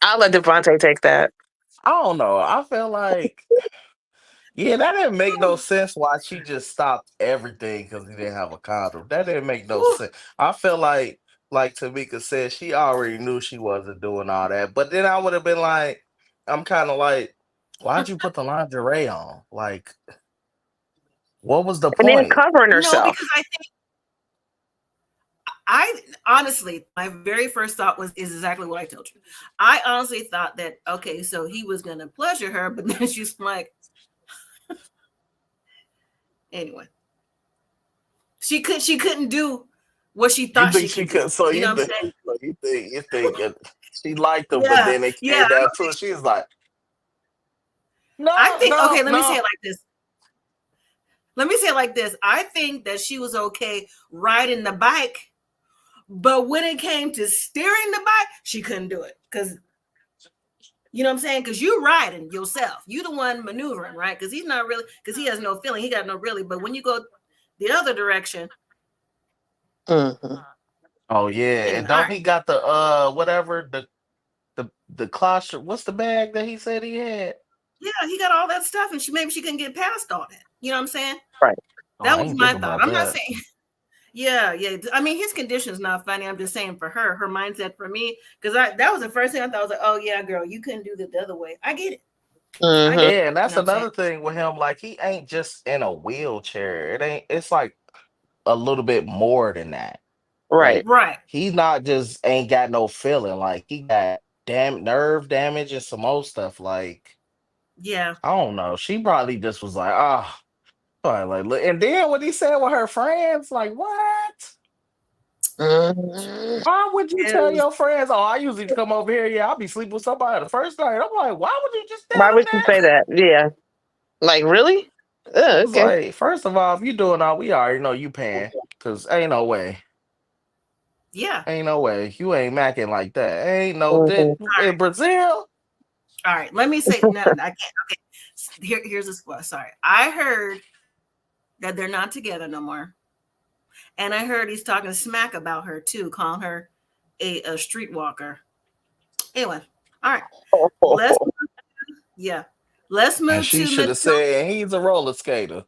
I'll let Devontae take that. I don't know. I feel like, yeah, that didn't make no sense why she just stopped everything because he didn't have a condom. That didn't make no sense. I feel like Tamika said, she already knew she wasn't doing all that. But then I would have been like, I'm kind of like, why'd you put the lingerie on? Like, what was the And then point? covering No, herself. because I honestly, my very first thought is exactly what I told you. I honestly thought that, okay, so he was gonna pleasure her, but then she's like, anyway, she couldn't do what she You thought think she could do. So You know what I'm saying? you think she liked him, but Yeah, then it yeah. came down to it. She's like, no, I think, no, okay, let me no. say it like this. Let me say it like this. I think that she was okay riding the bike, but when it came to steering the bike, she couldn't do it. Because, you know what I'm saying? Because you're riding yourself. You the one maneuvering, right? Because he's not really, because he has no feeling. He got no really. But when you go the other direction. Mm-hmm. Oh, yeah. Anyway, And don't he got the, whatever, the cloche, what's the bag that he said he had? Yeah, he got all that stuff, and maybe she couldn't get past all that. You know what I'm saying? Right. That I was ain't my think thought. about I'm not that. saying, yeah. I mean, his condition's not funny. I'm just saying for her mindset for me, because that was the first thing I thought. I was like, oh yeah, girl, you couldn't do it the other way. I get it. Mm-hmm. Yeah, and that's You know another thing with him. Like, he ain't just in a wheelchair. It's like a little bit more than that. Right. Like, right. he's not just ain't got no feeling. Like, he got nerve damage and some old stuff. Like, Yeah. I don't know. She probably just was like, oh, like, look. And then what he said with her friends, like, what? Mm-hmm. Why would you tell Was, your friends? Oh, I usually come over here. Yeah, I'll be sleeping with somebody the first night. I'm like, why would you just tell Why them would you that? say that? Yeah. Like, really? It's Okay. like, first of all, if you doing all, we already know you paying. Cause ain't no way. yeah. Ain't no way. You ain't macking like that. Ain't no Mm-hmm. in Brazil. All right. Let me say no. I can't. Okay. Here's a spot. Sorry. I heard that they're not together no more, and I heard he's talking smack about her too, calling her a streetwalker. Anyway. All right. Let's And move she to should have Matilda. said he's a roller skater.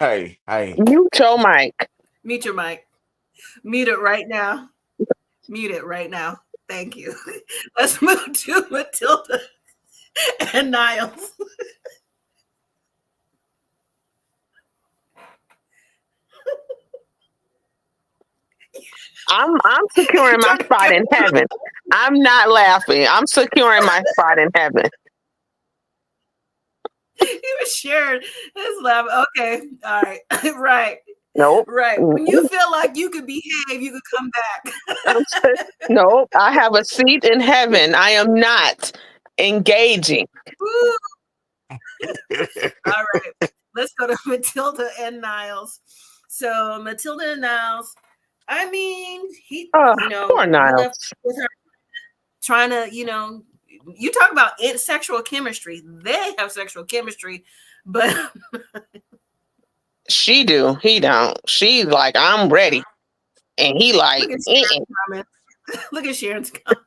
Hey. Mute your mic. Mute your mic. Mute it right now. Mute it right now. Thank you. Let's move to Matilda and Niles. I'm securing my spot in heaven. I'm not laughing. I'm securing my spot in heaven. He was sharing his laugh. Okay. All right. Right. Nope. Right. When you feel like you could behave, you could come back. Nope. I have a seat in heaven. I am not engaging. Woo. All right. Let's go to Matilda and Niles. So Matilda and Niles, I mean, he, Oh, you know, poor he Niles. left with her trying to, you know, you talk about sexual chemistry. They have sexual chemistry, but She do. He don't. She's like, I'm ready. And he like, look at Sharon's comment. Look at Sharon's comment.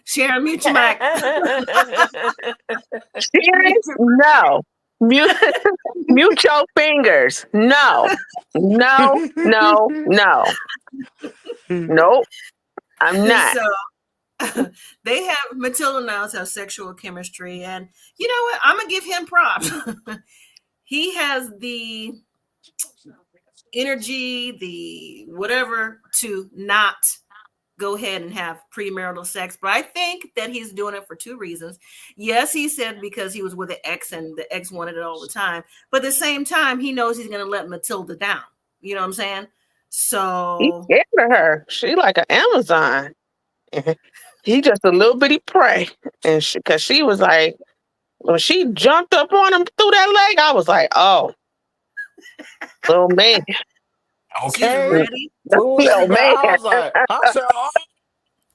Sharon, mute your mic. Sharon, no. Mute your fingers. No. No. Nope. I'm not. So they have Matilda and Niles have sexual chemistry, and you know what? I'm gonna give him props. He has the energy, the whatever to not go ahead and have premarital sex. But I think that he's doing it for two reasons. Yes, he said because he was with an ex and the ex wanted it all the time. But at the same time, he knows he's going to let Matilda down. You know what I'm saying? He's So scared of her. She like an Amazon. He just a little bitty prey. And because she was like, when she jumped up on him through that leg, I was like, oh, little man. she's Okay. ready. Little man. I said, oh.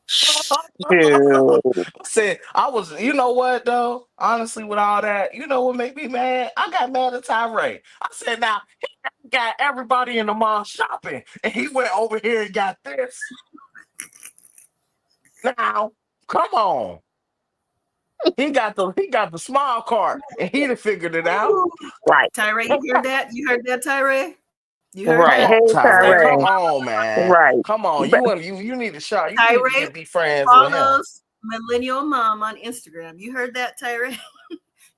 Shoot. I said, I was, you know what though? Honestly, with all that, you know what made me mad? I got mad at Tyree. I said, now he got everybody in the mall shopping, and he went over here and got this. Now, come on. He got the small cart, and he done figured it out. Right. Tyree, you heard that? You heard that, Tyree? You heard Right. that? Hey, Tyree, Tyree. come on, man. Right. Come on. You need to shop. You need to Tyree be friends with him. follows Millennial Mom on Instagram. You heard that, Tyree?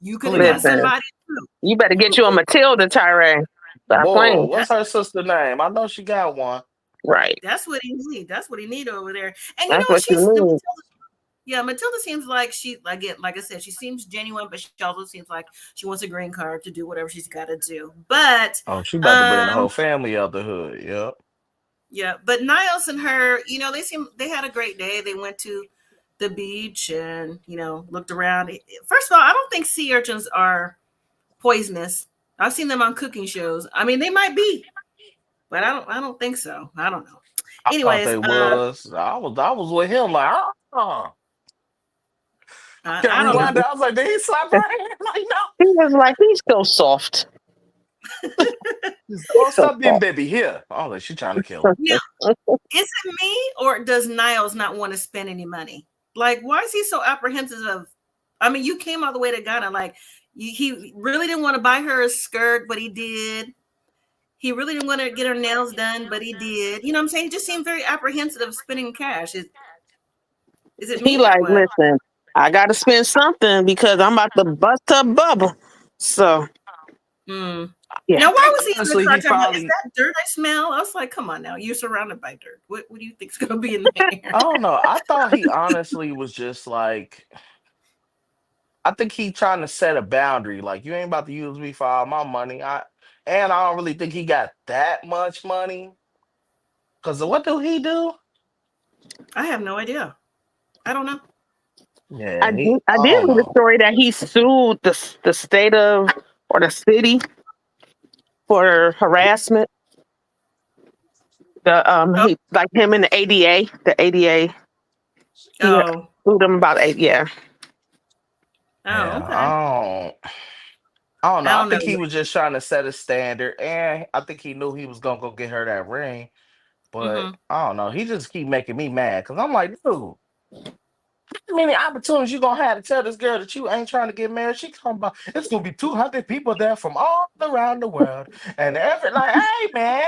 You could have got Listen, somebody too. you better get you a Matilda, Tyree. Stop Boy, playing. what's her sister name? I know she got one. Right. That's what he need. That's what he need over there. And you That's know what you need. Matilda seems like she like I said, she seems genuine, but she also seems like she wants a green card to do whatever she's got to do. But Oh, she about to bring the whole family out the hood. Yep. yeah, but Niles and her, they had a great day. They went to the beach and looked around. First of all, I don't think sea urchins are poisonous. I've seen them on cooking shows. I mean, they might be, but I don't think so. I don't know. I thought Anyways, they was. I was with him like, Can I I don't know. rewind that? I was like, did he slap her hand? Like, no. He was like, he's so soft. Oh, stop being baby here. Oh, like she trying to kill him. Now, is it me or does Niles not want to spend any money? Like, why is he so apprehensive of? I mean, you came all the way to Ghana. Like, he really didn't want to buy her a skirt, but he did. He really didn't want to get her nails done, but he did. You know what I'm saying? He just seemed very apprehensive of spending cash. Is it me? He like, What? listen, I got to spend something because I'm about to bust a bubble. So, Yeah. yeah. Now, why was he in Honestly, the car he talking about, probably. is that dirt I smell? I was like, come on now. You're surrounded by dirt. What do you think's going to be in there? I don't know. I thought he honestly was just like. I think he trying to set a boundary. Like, you ain't about to use me for all my money. I don't really think he got that much money. Cause what do he do? I have no idea. I don't know. Yeah, I did read the know. story that he sued the state of or the city for harassment. He like him and the ADA. The ADA. Oh. Sued him about yeah. Oh, Yeah, okay. I don't know. I I don't think know. he was just trying to set a standard, and I think he knew he was gonna go get her that ring. But Mm-hmm. I don't know. He just keep making me mad because I'm like, dude, how many opportunities you gonna have to tell this girl that you ain't trying to get married? She talking about it's gonna be 200 people there from all around the world, and every like, hey man,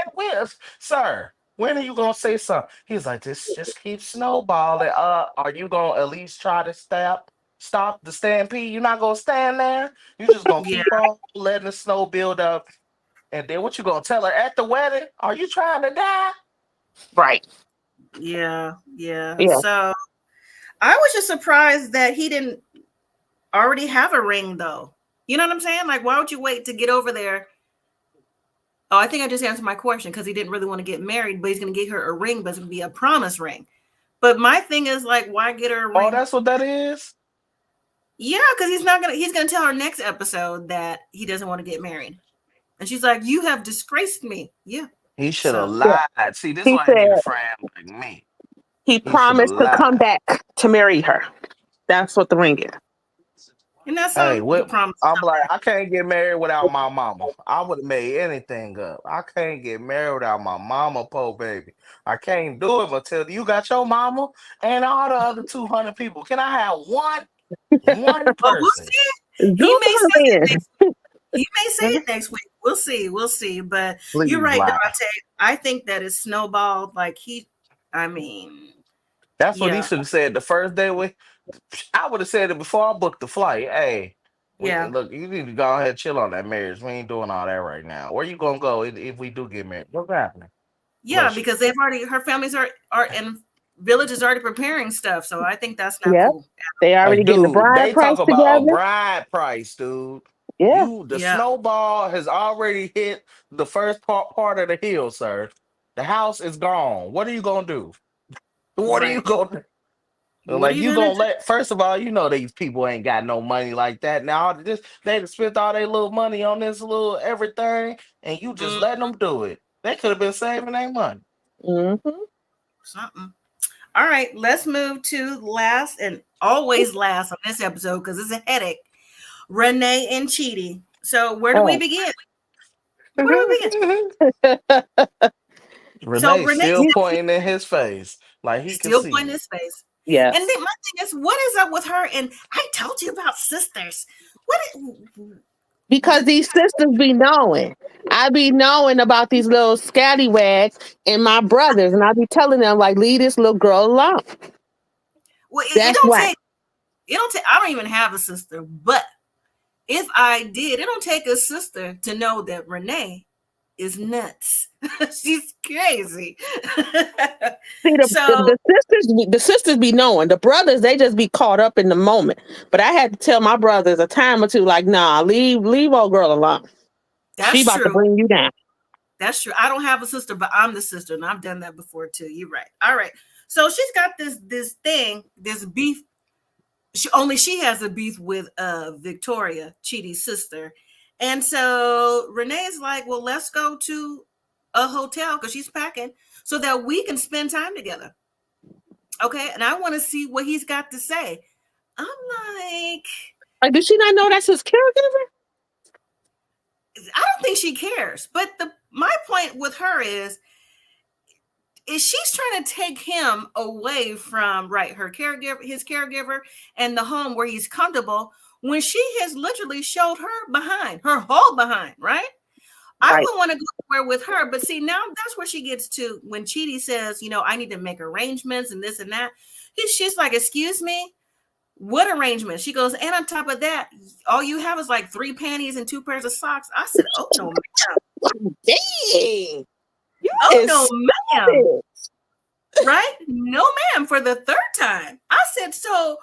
sir? When are you gonna say something? He's like, this just keeps snowballing. Are you gonna at least try to stop the stampede? You're not gonna stand there. You just gonna Yeah. keep on letting the snow build up, and then what you gonna tell her at the wedding? Are you trying to die? Right. Yeah. Yeah. So I was just surprised that he didn't already have a ring, though. You know what I'm saying? Like, why would you wait to get over there? Oh, I think I just answered my question because he didn't really want to get married, but he's going to get her a ring, but it's going to be a promise ring. But my thing is, like, why get her a ring? Oh, that's what that is? Yeah, because he's going to tell her next episode that he doesn't want to get married. And she's like, you have disgraced me. Yeah. He should have So, lied. See, this is He why he need a said friend like me. he He should have promised to come lied. back to marry her. That's what the ring is. and that's Hey, something. He what? promised. I'm like, I can't get married without my mama. I would have made anything up. I can't get married without my mama, poor baby. I can't do it, Matilda. You got your mama and all the other 200 people. Can I have one Well, we'll person? see. Do He may say it next week. We'll see. But you're Please right, lie. Dante. I think that is snowballed. Like I mean, That's what he Yeah. should have said the first day. I would have said it before I booked the flight. Hey, Yeah. look, you need to go ahead and chill on that marriage. We ain't doing all that right now. Where you gonna go if we do get married? What's happening? Yeah, Bless you. because her families are and village is already preparing stuff. So I think that's not Yep. cool. They already Like, getting the dude, bride they talk price about a together. bride price, dude. Yeah. The Yeah. snowball has already hit the first part of the hill, sir. The house is gone. What are you gonna do? What are you Right. gonna do? What are Like you you gonna gonna do? let first of all, these people ain't got no money like that. Now they done spent all their little money on this little everything, and you just Mm, letting them do it. They could have been saving their money. Mm-hmm. something. All right, let's move to last and always last on this episode because it's a headache. Renee and Cheaty. So where do we Oh. begin? Where do we begin? So Renee Renee still pointing in his face like he can still see pointing you. his face. And Yes. then my thing is, what is up with her? And I told you about sisters. What? Because these sisters be knowing. I be knowing about these little scallywags and my brothers, and I be telling them like, leave this little girl alone. Well, it That's don't why. take. It don't take. I don't even have a sister, but if I did, it don't take a sister to know that Renee is nuts. She's crazy. See, So the sisters be knowing. The brothers, they just be caught up in the moment. But I had to tell my brothers a time or two, like, nah, leave old girl alone. She that's about to true. bring you down. That's true. I don't have a sister, but I'm the sister, and I've done that before too. You're right. All right. So she's got this beef. She has a beef with Victoria, Cheaty's sister. And so Renee's like, well, let's go to a hotel because she's packing so that we can spend time together. Okay. And I want to see what he's got to say. I'm like, Like, did she not know that's his caregiver? I don't think she cares. But my point with her is she's trying to take him away from his caregiver and the home where he's comfortable when she has literally showed her whole behind, right? I Right. would want to go somewhere with her, but see, now that's where she gets to when Cheaty says, I need to make arrangements and this and that. She's like, excuse me, what arrangements? She goes, and on top of that, all you have is like 3 panties and 2 pairs of socks. I said, oh no, ma'am. Dang. You Oh is no, ma'am. stupid. Right? No, ma'am, for the 3rd time. I said, so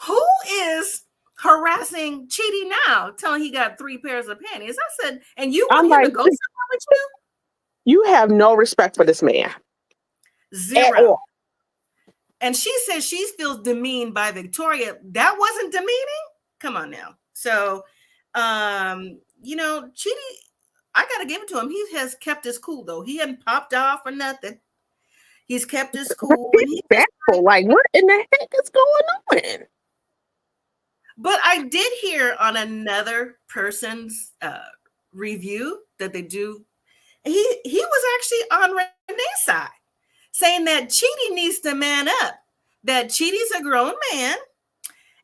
who is harassing Cheaty now, telling he got 3 pairs of panties? I said, and you I'm want him like, to go somewhere with you? you have no respect for this man. At 0. all. And she says she feels demeaned by Victoria. That wasn't demeaning? Come on now. So, Cheaty, I got to give it to him. He has kept his cool, though. He hadn't popped off or nothing. He's kept his cool. And He's baffled. Like, what in the heck is going on? But I did hear on another person's review that they do. He was actually on Renee's side, saying that Cheaty needs to man up. That Cheaty's a grown man,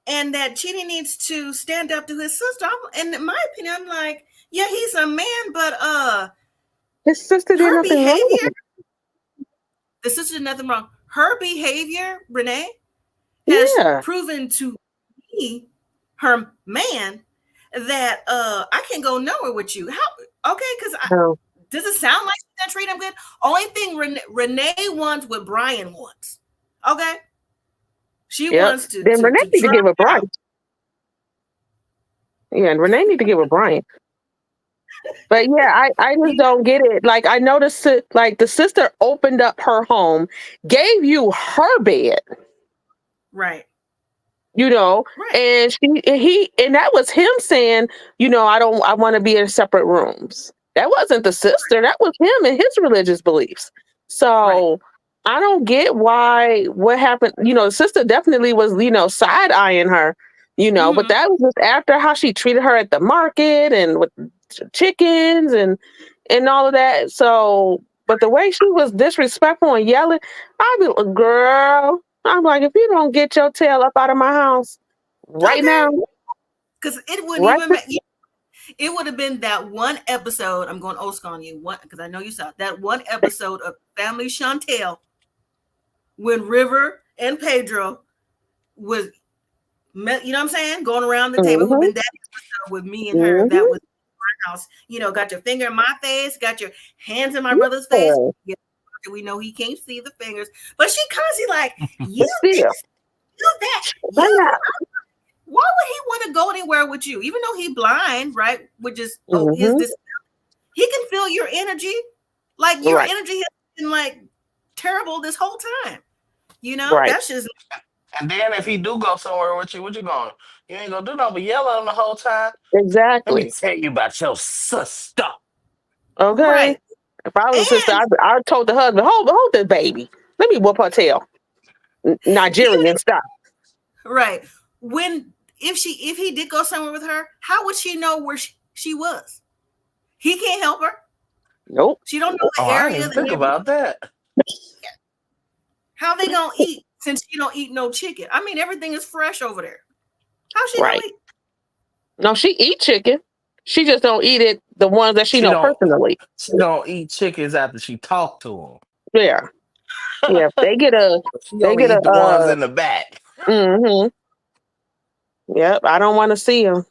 and that Cheaty needs to stand up to his sister. And in my opinion, I'm like, yeah, he's a man, but His sister did her nothing wrong. behavior. The sister did nothing wrong. Her behavior, Renee, has proven to me, her man, that I can't go nowhere with you. How? Okay, because does it sound like she's gonna treat him good? Only thing Renee wants what Brian wants. Okay, she wants to. Then Renee need to give a Brian. Yeah, and Renee need to give a Brian. But yeah, I just don't get it. Like, I noticed like the sister opened up her home, gave you her bed. Right. Right. And and that was him saying, I want to be in separate rooms. That wasn't the sister. That was him and his religious beliefs. So I don't get what happened. The sister definitely was, side eyeing her, but that was just after how she treated her at the market and with chickens and all of that. So, but the way she was disrespectful and yelling, I'd be like, girl, I'm like, if you don't get your tail up out of my house right now. Because it wouldn't it would have been that one episode. I'm going old school on you, because I know you saw that one episode of Family Chantel when River and Pedro was, you know what I'm saying, going around the table. Who've Mm-hmm. been daddy with me and her. That Mm-hmm. was our house. You know, got your finger in my face, got your hands in my brother's face. Yeah. Yeah, we know he can't see the fingers, but she constantly like, you But still, this, you that, why you. not? Why would he want to go anywhere with you, even though he blind, right? Which is his Mm-hmm. this. He can feel your energy. Like your Right. energy has been like terrible this whole time. You know, Right. that's just And then if he do go somewhere with you, what you going? You ain't gonna do nothing but yell at him the whole time. Let me Exactly. tell you about your sister. Okay. right. If I was a sister, And I told the husband, hold the baby. Let me whoop her tail. even Nigerian style. right when if he did go somewhere with her, how would she know where she was? He can't help her. Nope. She don't know Oh, the I didn't area, even the think neighborhood. about that. How they gonna eat since she don't eat no chicken? I mean, everything is fresh over there. How she gonna Right. eat? No, she eat chicken. She just don't eat it. The ones that she She know don't. personally. She don't eat chickens after she talked to him. Yeah. Yeah. They get a. She They only get a. eat the ones in the back. Mm-hmm. Yep. I don't want to see them.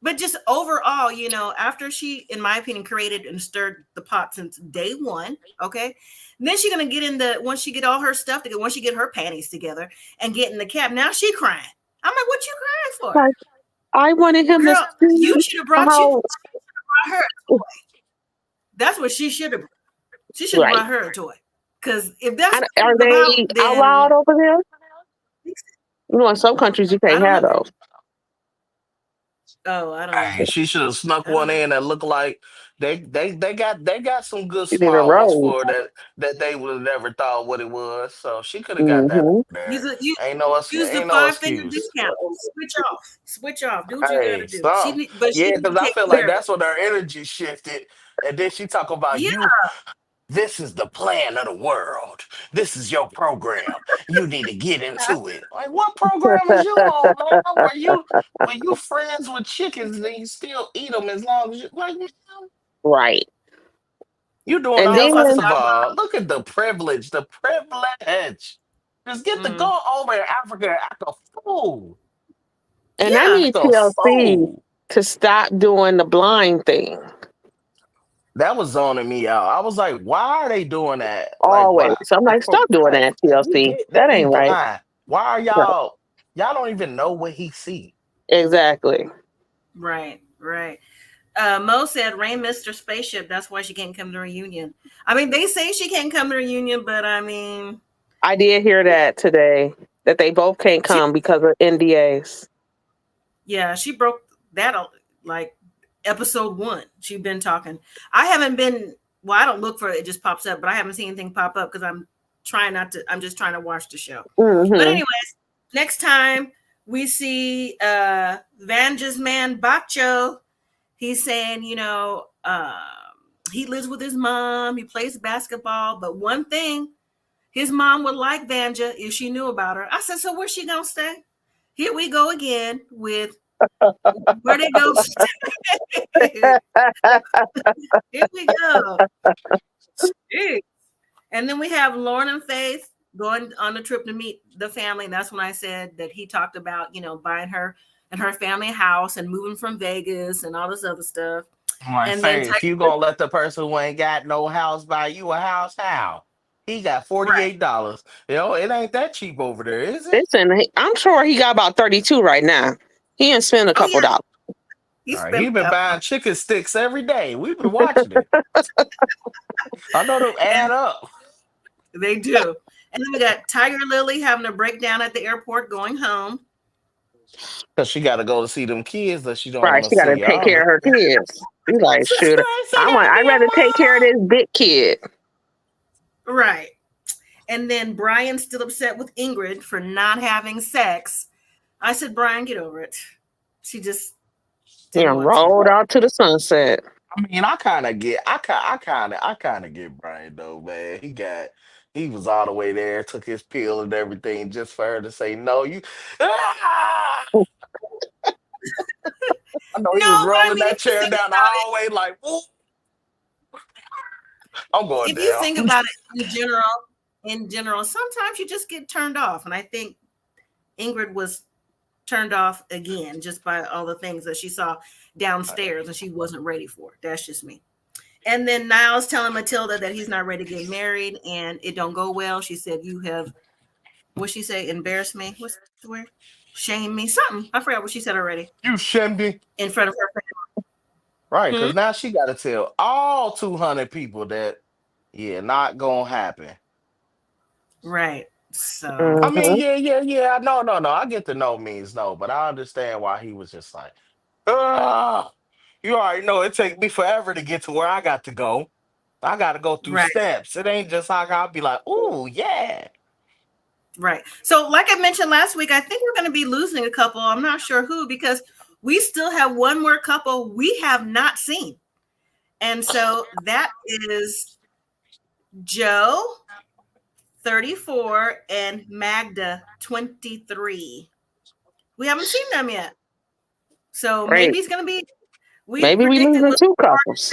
But just overall, you know, after she, in my opinion, created and stirred the pot since day one, okay, and then she's gonna get in the once she get all her stuff together, once she get her panties together and get in the cab. Now she crying. I'm like, what you crying for, Like, I wanted him to girl? You see should have brought how. her a toy. That's what she should have. She should have Right. brought her a toy. Because if that's what Are it's about, they outlawed then over there? You know, in some countries you I can't don't have know. those. Oh, I don't know. Hey, she should have snuck I don't one know. in that looked like they got some good She did a small ones rose. for her that they would have never thought what it was. So she could have got that over Mm-hmm. there. You use the Ain't no 5 finger excuse. discount. Switch off. Do what you got to Hey, do. stop. But she Yeah, need to because I take feel like care of that's it. when her energy shifted. And then she talk about Yeah, you. This is the plan of the world. This is your program. You need to get into it. Like, what program is you on, man? Were you friends with chickens and you still eat them as long as you like? Man, Right. you doing And tell all. then, First Father of God. all, look at the privilege. The privilege. Just get to Mm, go over in Africa and act a fool. and I yeah, need Act a TLC fool. to stop doing the blind thing. That was zoning me out. I was like, why are they doing that? Like, Always. why? So I'm like, stop doing Like, that, we TLC. get That that he ain't right. blind. Why are No. y'all don't even know what he see? Exactly. right. Mo said Rain missed her spaceship. That's why she can't come to the reunion. I mean, they say she can't come to the reunion, but I mean, I did hear that today, that they both can't she come because of NDAs. yeah, she broke that like episode 1. She's been talking. I haven't been. Well, I don't look for it; it just pops up. But I haven't seen anything pop up because I'm trying not to. I'm just trying to watch the show. But Mm-hmm. anyways, next time we see Vanja's man Bacho, he's saying, you know, he lives with his mom. He plays basketball, but one thing, his mom would like Vanja if she knew about her. I said, so where's she gonna stay? Here we go again with where they go. Here we go. Jeez. And then we have Loren and Faith going on a trip to meet the family. And that's when I said that he talked about, you know, buying her and her family a house and moving from Vegas and all this other stuff. I'm like, And then Faye, if you gonna let the person who ain't got no house buy you a house, how? He got right. $48. You know, it ain't that cheap over there, is it? Listen, I'm sure he got about 32 right now. He ain't spend a Oh couple yeah, dollars. he All right, he spent been buying chicken sticks every day. We've been watching it. I know them add up. they do. And then we got Tigerlilly having a breakdown at the airport going home. Cause she got to go to see them kids that she don't Right. want to She got to see. take Y'all, care of her kids. He's like, sister, shoot, I gotta I'd be rather take care of around. this big kid. Right. And then Brian's still upset with Ingrid for not having sex. I said, Brian, get over it. She just Yeah, didn't want to. rolled out to the sunset. I mean, I kind of get Brian though, man. He was all the way there, took his pill and everything just for her to say no. Ah! I know he was No, but I rolling mean, that chair down all the way, like, "Ooh, I'm going if you down." think about it in general, in general, sometimes you just get turned off. And I think Ingrid was turned off again just by all the things that she saw downstairs and she wasn't ready for. That's just me. And then Niles telling Matilda that he's not ready to get married and it don't go well. She said, you have, what she say, embarrassed me? What's the word? Shame me? Something. I forgot what she said already. You shouldn't be. In front of her family. Right, because now she got to tell all 200 people that, not going to happen. Right. So, I mean, yeah. No. I get the no means no, but I understand why he was just like, you already know it take me forever to get to where I got to go. I got to go through steps. It ain't just like I'll be like, ooh, yeah. Right. So, like I mentioned last week, I think we're going to be losing a couple. I'm not sure who, because we still have one more couple we have not seen. And so that is Joe, 34, and Magda, 23. We haven't seen them yet. So maybe it's going to be, maybe we losing two couples.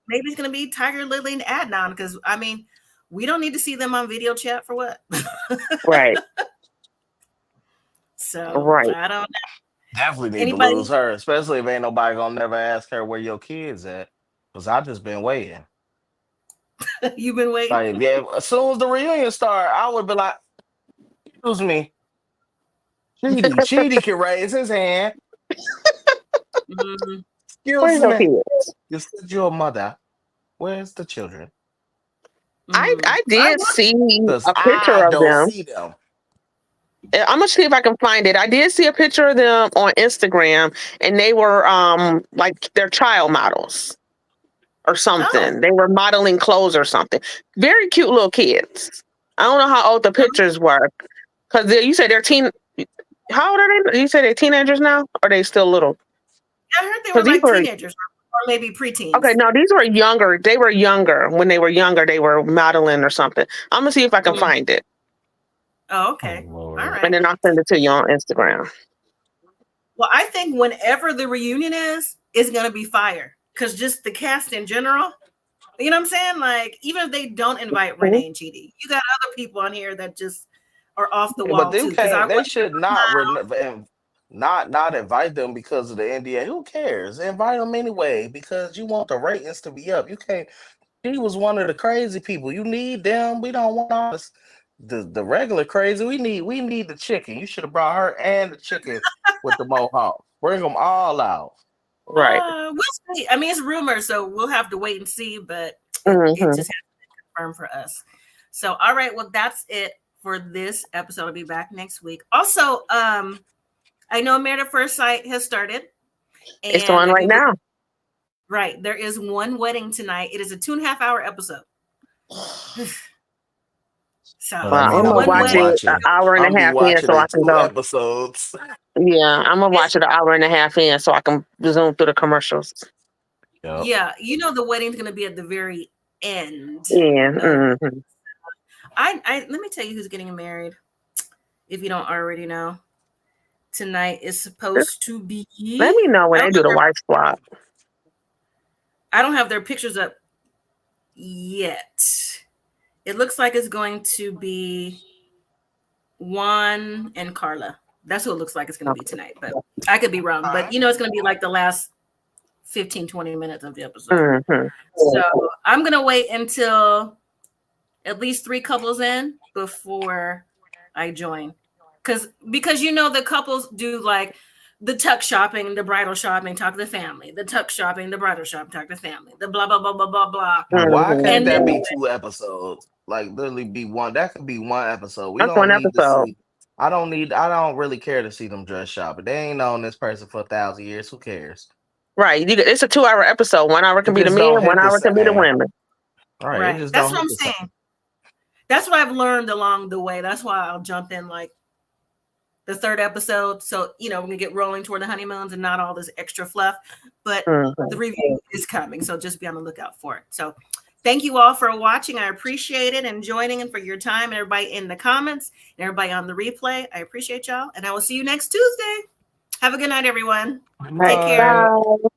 Maybe it's going to be Tigerlilly and Adnan, because, I mean, we don't need to see them on video chat for what? Right. So, I don't know. Definitely need to lose her, especially if ain't nobody gonna never ask her where your kids at. Because I just been waiting. You've been waiting? Like, yeah, as soon as the reunion start, I would be like, excuse me. Cheaty can raise his hand. Excuse me. You said you're a mother. Where's the children? I did see a picture I of don't them. see them. I'm gonna see if I can find it. I did see a picture of them on Instagram, and they were like they're child models or something. They were modeling clothes or something. Very cute little kids. I don't know how old the pictures were, because you said they're teen. How old are they? You said they're teenagers now, or are they still little? I heard they were like teenagers or maybe preteens. Okay, no, these were younger. They were younger. When they were younger, they were modeling or something. I'm gonna see if I can find it. Oh, okay. All right. And then I'll send it to you on Instagram. Well, I think whenever the reunion is, it's going to be fire. Because just the cast in general, you know what I'm saying? Like, even if they don't invite Renee and Cheaty, you got other people on here that just are off the wall, too. They should not invite them because of the NDA. Who cares? Invite them anyway because you want the ratings to be up. You can't. She was one of the crazy people. You need them. We don't want all this. The regular crazy. We need the chicken. You should have brought her and the chicken with the mohawk. Bring them all out. Right. We'll see. I mean, it's rumors, so we'll have to wait and see. But it just has to be confirmed for us. So, all right. Well, that's it for this episode. I'll be back next week. Also, I know Married at First Sight has started. And it's on right now. Right. There is one wedding tonight. It is a 2.5-hour episode. So I'm gonna watch it an hour and a half in so I can go. Episodes. Yeah, I'm gonna watch it an hour and a half in so I can zoom through the commercials. Yep. Yeah, you know the wedding's gonna be at the very end. Yeah. I let me tell you who's getting married. If you don't already know, tonight is supposed to be. Let me know when they do the wife swap. I don't have their pictures up yet. It looks like it's going to be Juan and Carla. That's what it looks like it's going to be tonight, but I could be wrong. But you know, it's going to be like the last 15, 20 minutes of the episode. So I'm going to wait until at least 3 couples in before I join. Because you know, the couples do like the tuck shopping, the bridal shopping, talk to the family. The tuck shopping, the bridal shopping, talk to the family. The blah, blah, blah, blah, blah, blah. Why can't that be 2 episodes? Like literally be one. That could be 1 episode. That's 1 episode. I don't really care to see them dress shop. But they ain't known this person for 1,000 years. Who cares? Right. It's a 2-hour episode. 1 hour can be the men, 1 hour can be the women. Right. That's what I'm saying. That's what I've learned along the way. That's why I'll jump in like the 3rd episode. So, you know, we're going to get rolling toward the honeymoons and not all this extra fluff. But the review is coming. So just be on the lookout for it. So thank you all for watching. I appreciate it and joining and for your time and everybody in the comments and everybody on the replay. I appreciate y'all. And I will see you next Tuesday. Have a good night, everyone. Take care. Bye.